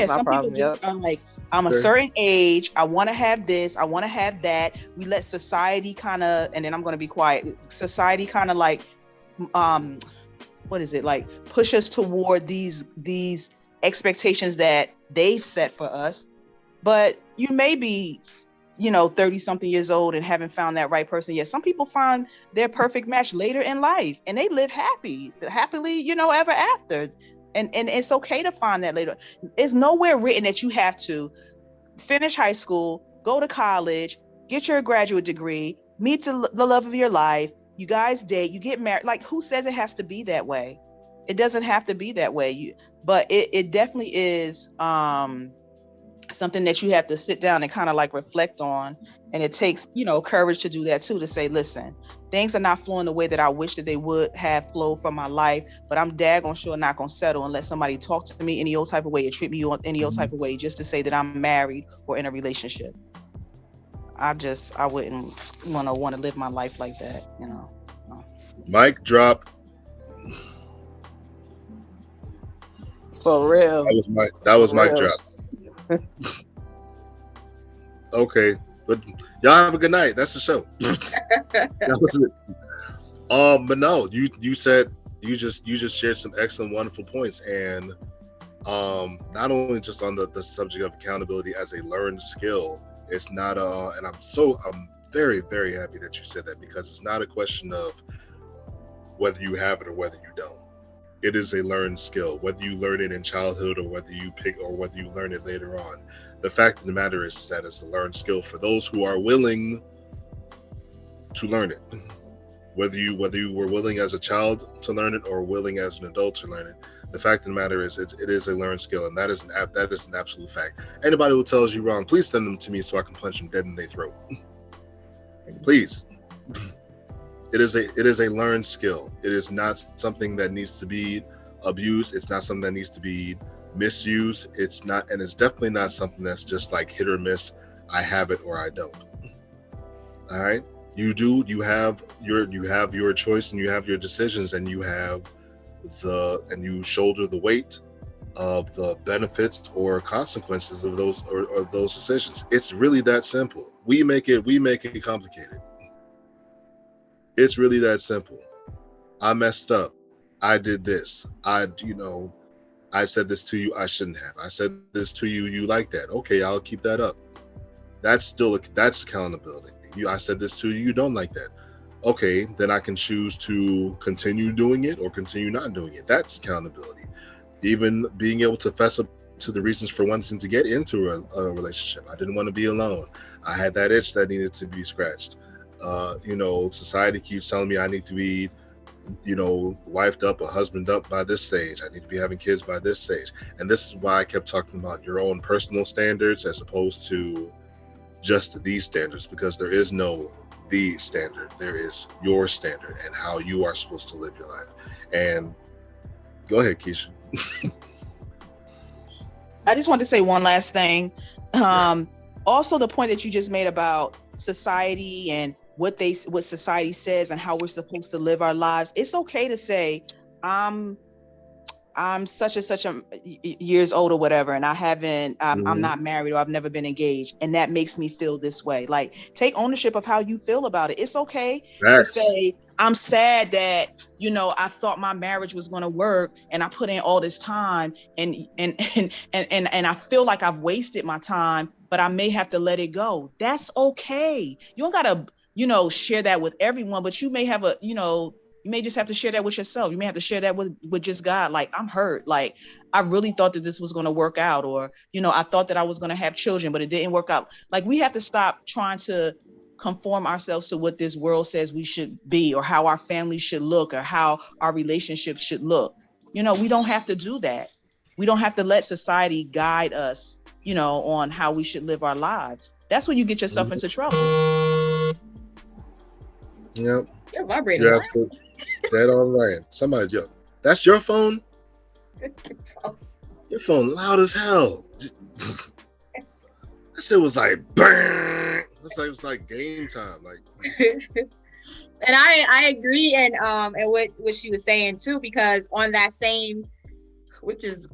Some people just are like, I'm a certain age, I want to have this, I want to have that. We let society kind of, and then I'm going to be quiet. Society kind of like, what is it, like push us toward these expectations that they've set for us. But you may be, you know, 30 something years old and haven't found that right person yet. Some people find their perfect match later in life and they live happily, you know, ever after. And it's okay to find that later. It's nowhere written that you have to finish high school, go to college, get your graduate degree, meet the love of your life. You guys date, you get married. Like, who says it has to be that way? It doesn't have to be that way. But it definitely is something that you have to sit down and kind of like reflect on. And it takes, you know, courage to do that too, to say, listen, things are not flowing the way that I wish that they would have flowed from my life, but I'm daggone sure not gonna settle and let somebody talk to me any old type of way or treat me any old type of way just to say that I'm married or in a relationship. I wouldn't want to live my life like that, you know. Mic drop. For real. That was mic drop. Okay, but y'all have a good night. That's the show. That was it. But no, you said you just shared some excellent, wonderful points, and not only just on the subject of accountability as a learned skill. It's not and I'm very, very happy that you said that, because it's not a question of whether you have it or whether you don't. It is a learned skill, whether you learn it in childhood or whether you learn it later on. The fact of the matter is that it's a learned skill for those who are willing to learn it. Whether you were willing as a child to learn it or willing as an adult to learn it, the fact of the matter is it is a learned skill, and that is an absolute fact. Anybody who tells you wrong, please send them to me so I can punch them dead in their throat. Please. It is a learned skill. It is not something that needs to be abused. It's not something that needs to be misused. It's not, and it's definitely not something that's just like hit or miss. I have it or I don't. All right. You have your choice, and you have your decisions, and you shoulder the weight of the benefits or consequences of those decisions. It's really that simple. We make it complicated. It's really that simple. I messed up. I did this. I said this to you. I shouldn't have. I said this to you. You like that. Okay, I'll keep that up. That's accountability. I said this to you. You don't like that. Okay, then I can choose to continue doing it or continue not doing it. That's accountability. Even being able to fess up to the reasons for wanting to get into a relationship. I didn't want to be alone. I had that itch that needed to be scratched. Society keeps telling me I need to be, wifed up or husband up by this stage. I need to be having kids by this stage. And this is why I kept talking about your own personal standards as opposed to just these standards, because there is no the standard. There is your standard and how you are supposed to live your life. And go ahead, Keisha. I just want to say one last thing. Also, the point that you just made about society and what society says and how we're supposed to live our lives. It's okay to say, I'm such and such a years old or whatever, and I'm not married or I've never been engaged, and that makes me feel this way. Like, take ownership of how you feel about it. It's okay to say, I'm sad that, I thought my marriage was going to work and I put in all this time and I feel like I've wasted my time, but I may have to let it go. That's okay. You don't gotta, share that with everyone, but you may have you may just have to share that with yourself. You may have to share that with just God. Like, I'm hurt. Like, I really thought that this was going to work out, or, I thought that I was going to have children, but it didn't work out. Like, we have to stop trying to conform ourselves to what this world says we should be, or how our family should look, or how our relationships should look. We don't have to do that. We don't have to let society guide us, on how we should live our lives. That's when you get yourself into trouble. Yep. You're vibrating. You're absolutely dead on right. Somebody, that's your phone? Your phone loud as hell. That shit was like, bang. It was like game time. Like, and I agree, and what she was saying too, because on that same, which is,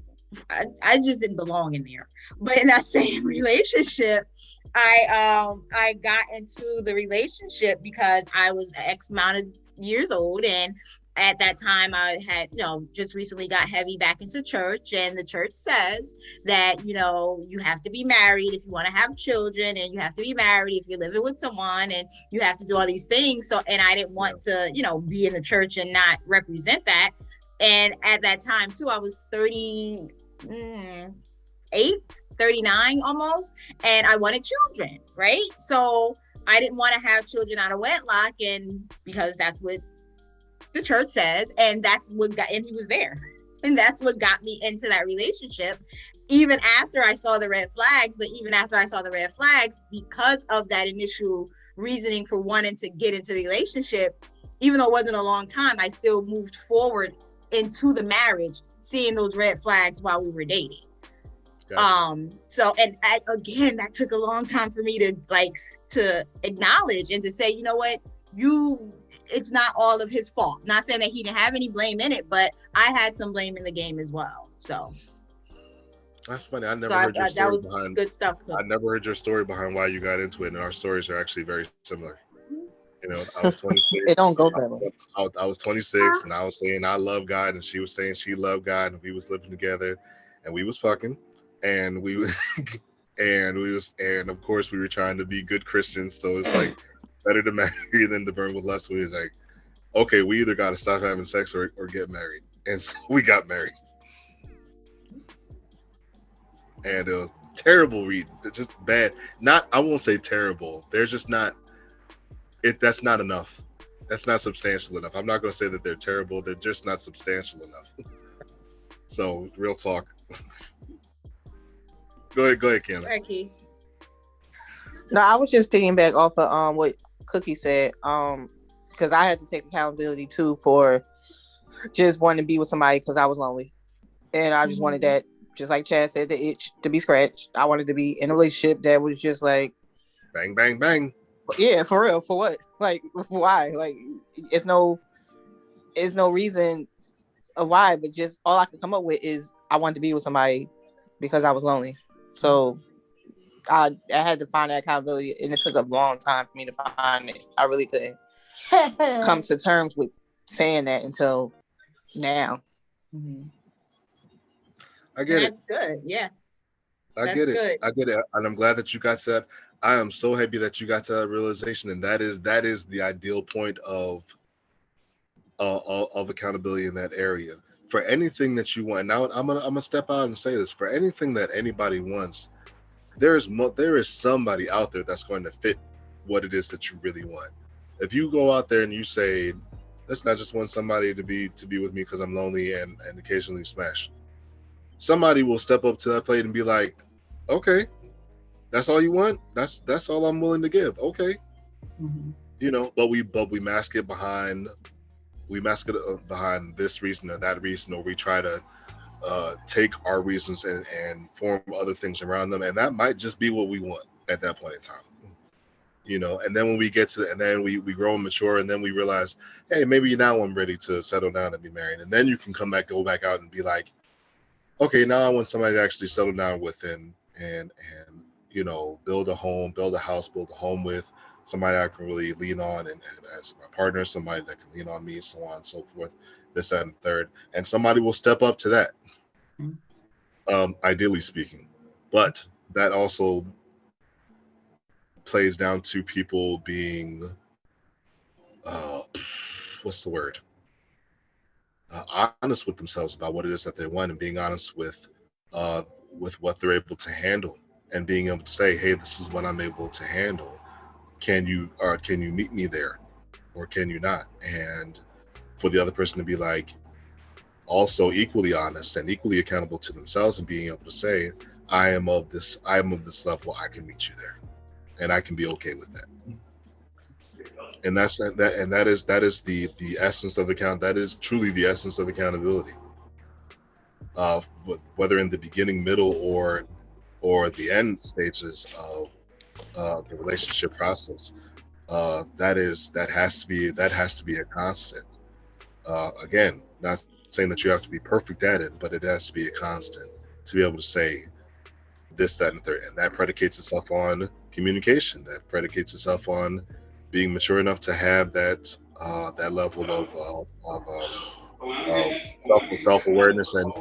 I just didn't belong in there, but in that same relationship, I got into the relationship because I was X amount of years old, and at that time I had, just recently got heavy back into church, and the church says that, you have to be married if you want to have children, and you have to be married if you're living with someone, and you have to do all these things. So, and I didn't want to, be in the church and not represent that. And at that time too, I was 38, 39 almost, and I wanted children, right? So I didn't want to have children out of wedlock, and because that's what the church says, and that's what got, and he was there, and that's what got me into that relationship, even after I saw the red flags. But even after I saw the red flags, because of that initial reasoning for wanting to get into the relationship, even though it wasn't a long time, I still moved forward into the marriage, seeing those red flags while we were dating. So, and again, that took a long time for me to acknowledge and to say, you know what, it's not all of his fault. Not saying that he didn't have any blame in it, but I had some blame in the game as well. So that's funny. I never heard your story behind good stuff. I never heard your story behind why you got into it, and our stories are actually very similar. I was 26. It don't go that way. I was 26, and I was saying I love God, and she was saying she loved God, and we was living together, and we was fucking, and and of course we were trying to be good Christians. So it's like better to marry than to burn with lust. So we was like, okay, we either got to stop having sex or get married, and so we got married, and it was terrible. Just bad. I won't say terrible. There's just not. That's not enough. That's not substantial enough. I'm not going to say that they're terrible. They're just not substantial enough. So, real talk. Go ahead, Kim. Okay. No, I was just picking back off of what Cookie said. Because I had to take accountability too for just wanting to be with somebody because I was lonely, and I just wanted that, just like Chad said, the itch to be scratched. I wanted to be in a relationship that was just like bang, bang, bang. Yeah, for real. For what? Like, why? Like, it's no reason of why, but just all I could come up with is I wanted to be with somebody because I was lonely. So I had to find that accountability, and it took a long time for me to find it. I really couldn't come to terms with saying that until now. I get it. That's good. Yeah. I get it, and I'm glad that you got to that. I am so happy that you got to that realization, and that is the ideal point of accountability in that area. For anything that you want, now I'm gonna step out and say this: for anything that anybody wants, there is somebody out there that's going to fit what it is that you really want. If you go out there and you say, "Let's not just want somebody to be with me because I'm lonely and occasionally smash," somebody will step up to that plate and be like, "Okay. That's all you want? That's all I'm willing to give." Okay. But we mask it behind this reason or that reason, or we try to take our reasons and form other things around them, and that might just be what we want at that point in time. And then when we get to, and then we grow and mature, and then we realize, hey, maybe now I'm ready to settle down and be married, and then you can go back out and be like, okay, now I want somebody to actually settle down with and build a home, build a house, build a home with somebody I can really lean on, and as my partner, somebody that can lean on me, so on and so forth, this, that, and third, and somebody will step up to that, ideally speaking. But that also plays down to people being, uh, what's the word? Honest with themselves about what it is that they want, and being honest with what they're able to handle, and being able to say, hey, this is what I'm able to handle. Can you meet me there, or can you not? And for the other person to be like, also equally honest and equally accountable to themselves, and being able to say, I am of this level, I can meet you there, and I can be okay with that. And that is the essence of account. That is truly the essence of accountability. Whether in the beginning, middle, or the end stages of the relationship process, that has to be a constant. Again, not saying that you have to be perfect at it, but it has to be a constant to be able to say this, that, and third, and that predicates itself on communication. That predicates itself on being mature enough to have that level of self awareness, and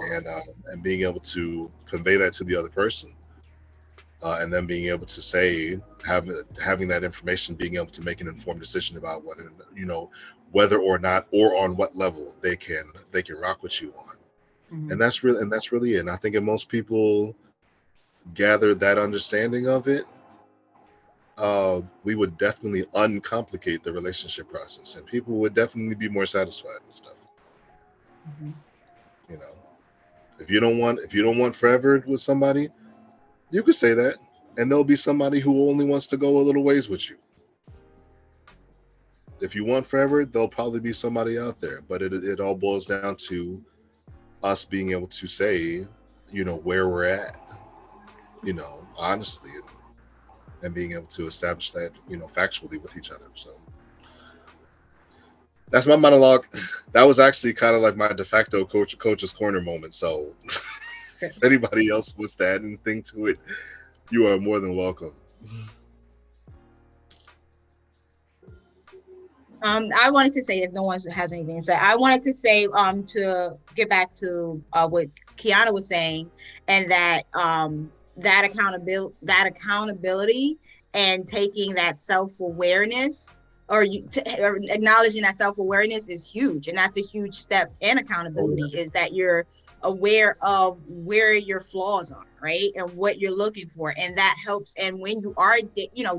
being able to convey that to the other person, and then being able to say, having that information, being able to make an informed decision about whether or not, or on what level they can rock with you on. And that's really it. And I think if most people gather that understanding of it, we would definitely uncomplicate the relationship process, and people would definitely be more satisfied with stuff. If you don't want forever with somebody, you could say that, and there'll be somebody who only wants to go a little ways with you. If you want forever, there'll probably be somebody out there, but it all boils down to us being able to say, where we're at, honestly, and being able to establish that, factually with each other. So that's my monologue. That was actually kind of like my de facto coach's corner moment. So if anybody else wants to add anything to it, you are more than welcome. I wanted to say, if no one has anything to say, I wanted to say, to get back to what Kiana was saying, and that that accountability and taking that self-awareness, or acknowledging that self-awareness is huge, and that's a huge step in accountability. Is that you're aware of where your flaws are, right, and what you're looking for, and that helps. And when you are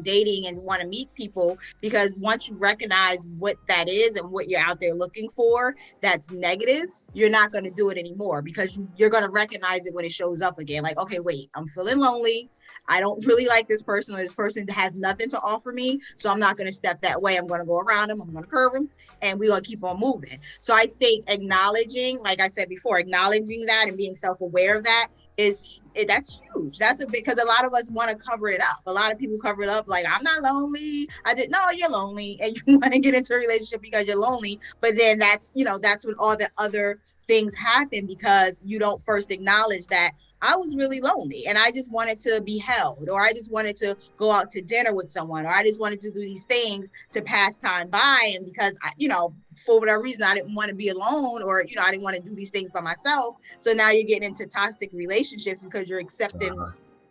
dating and want to meet people, because once you recognize what that is and what you're out there looking for that's negative, you're not going to do it anymore, because you're going to recognize it when it shows up again. Like, okay, wait, I'm feeling lonely, I don't really like this person, or this person has nothing to offer me, so I'm not going to step that way. I'm going to go around him, I'm going to curve him, and we're going to keep on moving. So I think acknowledging, like I said before, acknowledging that and being self-aware of that that's huge. That's a big, because a lot of us want to cover it up. A lot of people cover it up like, I'm not lonely. No, you're lonely, and you want to get into a relationship because you're lonely. But then that's when all the other things happen, because you don't first acknowledge that I was really lonely and I just wanted to be held, or I just wanted to go out to dinner with someone, or I just wanted to do these things to pass time by. And because for whatever reason, I didn't want to be alone, or I didn't want to do these things by myself. So now you're getting into toxic relationships because you're accepting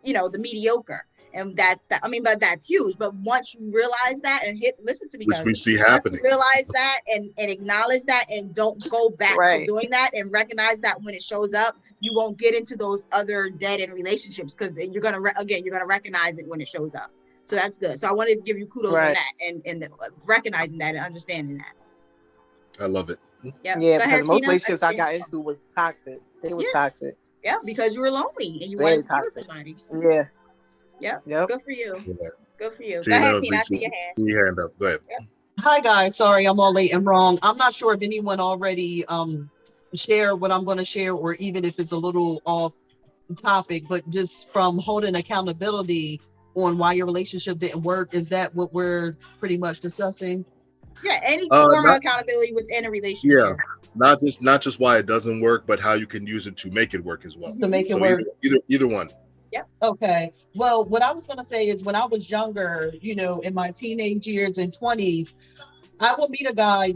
the mediocre. And but that's huge. But once you realize that and listen to me, which we see happening, once you realize that and acknowledge that, and don't go back to doing that, and recognize that when it shows up, you won't get into those other dead end relationships, because you're gonna recognize it when it shows up. So that's good. So I wanted to give you kudos on that, and recognizing that and understanding that. I love it. Yeah, because most relationships I got into was toxic. They were toxic. Yeah, because you were lonely and you wanted to be with somebody. Yeah. Yep. Good for you. Yeah. Good for you. Tina, go ahead, Tina. I see your hand. Your hand up. Go ahead. Yep. Hi guys. Sorry, I'm all late and wrong. I'm not sure if anyone already share what I'm going to share, or even if it's a little off topic, but just from holding accountability on why your relationship didn't work. Is that what we're pretty much discussing? Yeah, any form of Not, accountability within a yeah, relationship. not just why it doesn't work, but how you can use it to make it work as well. To make it So work. either one. Okay. Well, what I was going to say is when I was younger, in my teenage years and 20s, I will meet a guy,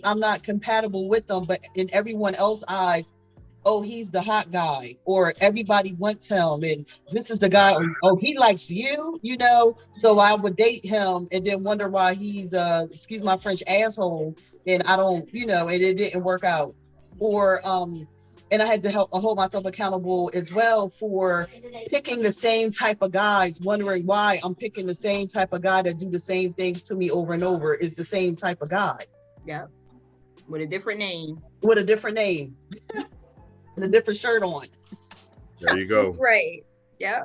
I'm not compatible with them, but in everyone else's eyes, oh, he's the hot guy, or everybody wants him, and this is the guy, or, oh, he likes you. So I would date him and then wonder why he's excuse my French, asshole, and I don't, and it didn't work out. Or and I had to hold myself accountable as well for picking the same type of guys, wondering why I'm picking the same type of guy that do the same things to me over and over, is the same type of guy. Yeah. With a different name. With a different name. And a different shirt on. There you go. Right. Yeah.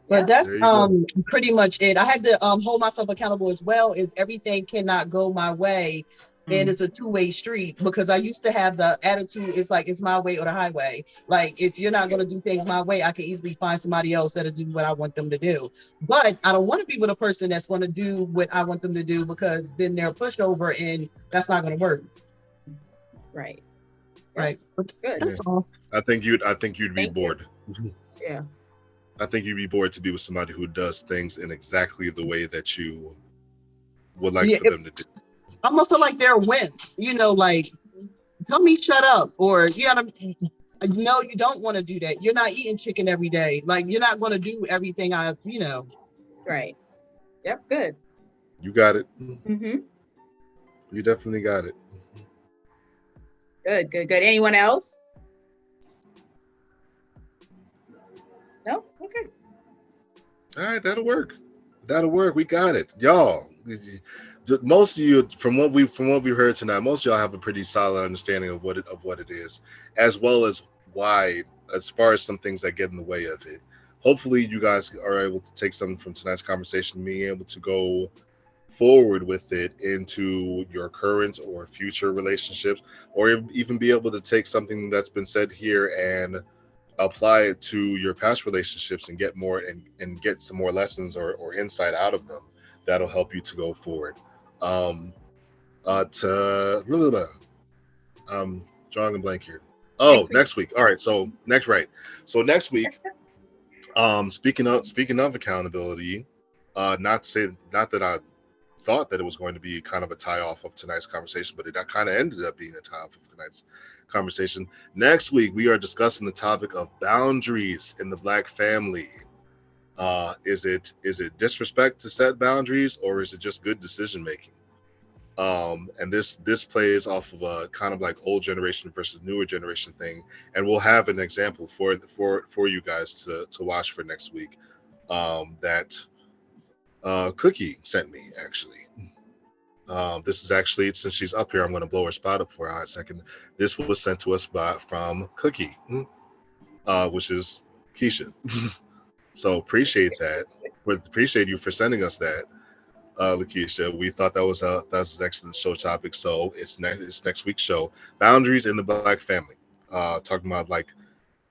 But that's There you go. pretty much it. I had to hold myself accountable as well, as everything cannot go my way. And it's a two-way street, because I used to have the attitude, it's like, it's my way or the highway. Like, if you're not going to do things my way, I can easily find somebody else that'll do what I want them to do. But I don't want to be with a person that's going to do what I want them to do, because then they're a pushover, and that's not going to work. Right. Right. Good. That's all. I think you'd be Thank bored. Yeah. I think you'd be bored to be with somebody who does things in exactly the way that you would like for them to do. I'm gonna feel like they're a wimp, like, tell me shut up, or no, you don't want to do that. You're not eating chicken every day. Like, you're not going to do everything Right. Yep. Good. You got it. Mm-hmm. You definitely got it. Good. Anyone else? No? Okay. All right, that'll work. We got it, y'all. Most of you, from what we've heard tonight, most of y'all have a pretty solid understanding of what it is, as well as why, as far as some things that get in the way of it. Hopefully, you guys are able to take something from tonight's conversation, being able to go forward with it into your current or future relationships, or even be able to take something that's been said here and apply it to your past relationships and get more and get some more lessons or insight out of them that'll help you to go forward. Drawing a blank here. Next week. All right, so next week, speaking of accountability, not that I thought that it was going to be kind of a tie-off of tonight's conversation, but it kind of ended up being a tie-off of tonight's conversation. Next week, we are discussing the topic of boundaries in the Black family. Is it disrespect to set boundaries, or is it just good decision making? And this plays off of a kind of like old generation versus newer generation thing, and we'll have an example for you guys to watch for next week. That Cookie sent me, actually. This is actually, since she's up here, I'm going to blow her spot up for a second. This was sent to us from Cookie, which is Keisha. So appreciate that. Appreciate you for sending us that, Lakeisha. We thought that was an excellent show topic. So it's next week's show, boundaries in the Black family. Talking about like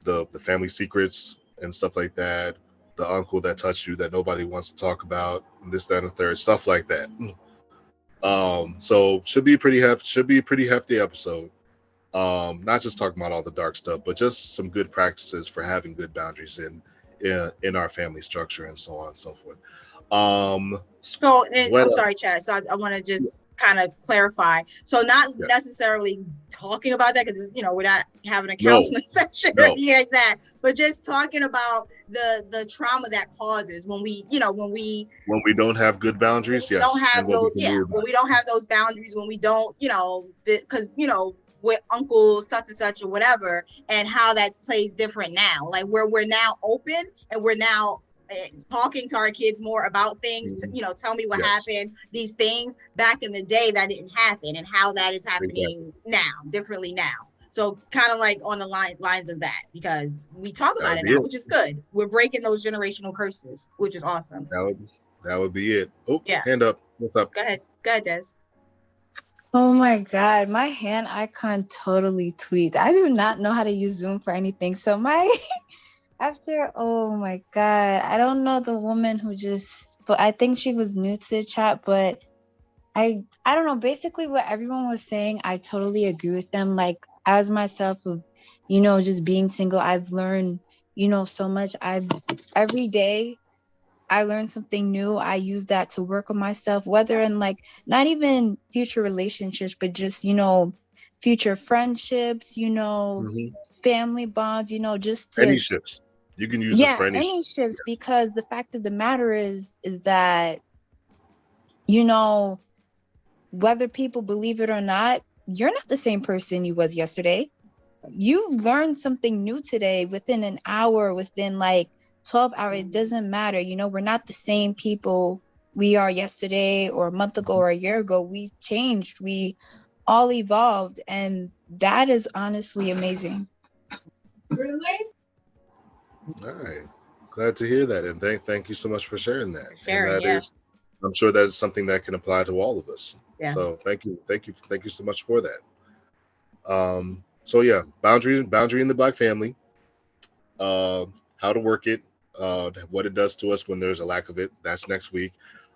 the family secrets and stuff like that. The uncle that touched you that nobody wants to talk about, and this, that, and the third, stuff like that. So should be a pretty hefty episode. Not just talking about all the dark stuff, but just some good practices for having good boundaries in our family structure and so on and so forth. I'm sorry, Chad. So I want to just kind of clarify. So not necessarily talking about that, because we're not having a counseling session or anything like that, but just talking about the trauma that causes when we don't have good boundaries. Yes. Don't have those. Yeah. When we don't have those boundaries, when we don't, because with uncle such and such or whatever, and how that plays different now, like where we're now open and we're now talking to our kids more about things, tell me what happened, these things back in the day that didn't happen, and how that is happening now, differently now. So kind of like on the lines of that, because we talk about it now, which is good. We're breaking those generational curses, which is awesome. That would be it. Oh, yeah. Hand up. What's up? Go ahead, Des. Oh my God, my hand icon totally tweaked. I do not know how to use Zoom for anything. So my after, oh my God, I don't know the woman who just, but I think she was new to the chat, but I don't know. Basically, what everyone was saying, I totally agree with them. Like as myself of, just being single, I've learned, so much. I've every day I learn something new. I use that to work on myself, whether in like not even future relationships, but just, future friendships, Hmm. family bonds, just Any to, ships. You can use this yeah, for any any ships. shifts, Yes. because the fact of the matter is that, you know, whether people believe it or not, you're not the same person you was yesterday. You learned something new today within an hour, within like 12 hours. It doesn't matter. We're not the same people we are yesterday or a month ago or a year ago. We've changed. We all evolved. And that is honestly amazing. All right. Glad to hear that. And thank you so much for sharing that. For And sharing, yeah. I'm sure that is something that can apply to all of us. Yeah. So thank you so much for that. So yeah, boundary in the Black family, uh, how to work it, what it does to us when there's a lack of it. That's next week.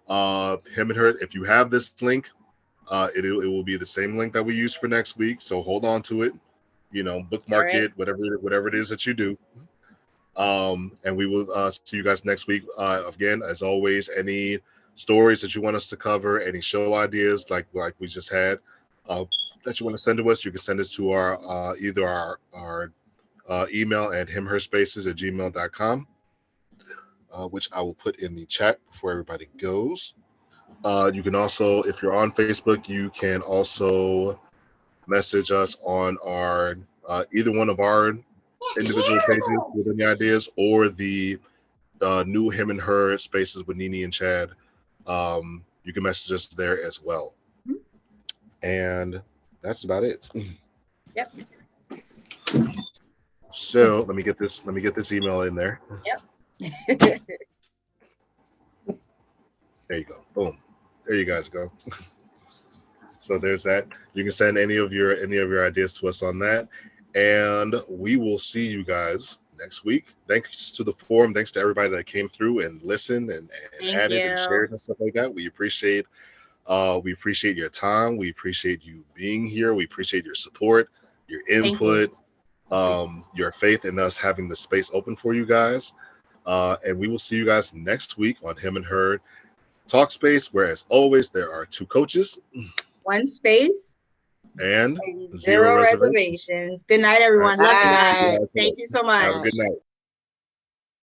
Him and her. If you have this link, it will be the same link that we use for next week. So hold on to it. All Bookmark right. it, whatever it is that you do. And we will see you guys next week. Again, as always, any stories that you want us to cover, any show ideas like we just had, that you want to send to us, you can send us to our either our email at himherspaces@gmail.com, which I will put in the chat before everybody goes. You can also, if you're on Facebook, you can also message us on our either one of our individual pages with any ideas, or the new Him and Her Spaces with Nini and Chad. You can message us there as well. And that's about it. Yep. So let me get this email in there. Yep. There you go. Boom. There you guys go. So there's that. You can send any of your ideas to us on that, and we will see you guys next week. Thanks to the forum. Thanks to everybody that came through and listened and Thank added and you. shared and stuff like that. We appreciate your time. We appreciate you being here. We appreciate your support, your Thank you. input, your faith in us having the space open for you guys. And we will see you guys next week on Him and Her Talk Space, where as always there are two coaches One space and and zero zero reservations. reservations. Good night, All right. everyone. Love you See guys. you Bye. guys Thank tonight. you so Have a much. good night.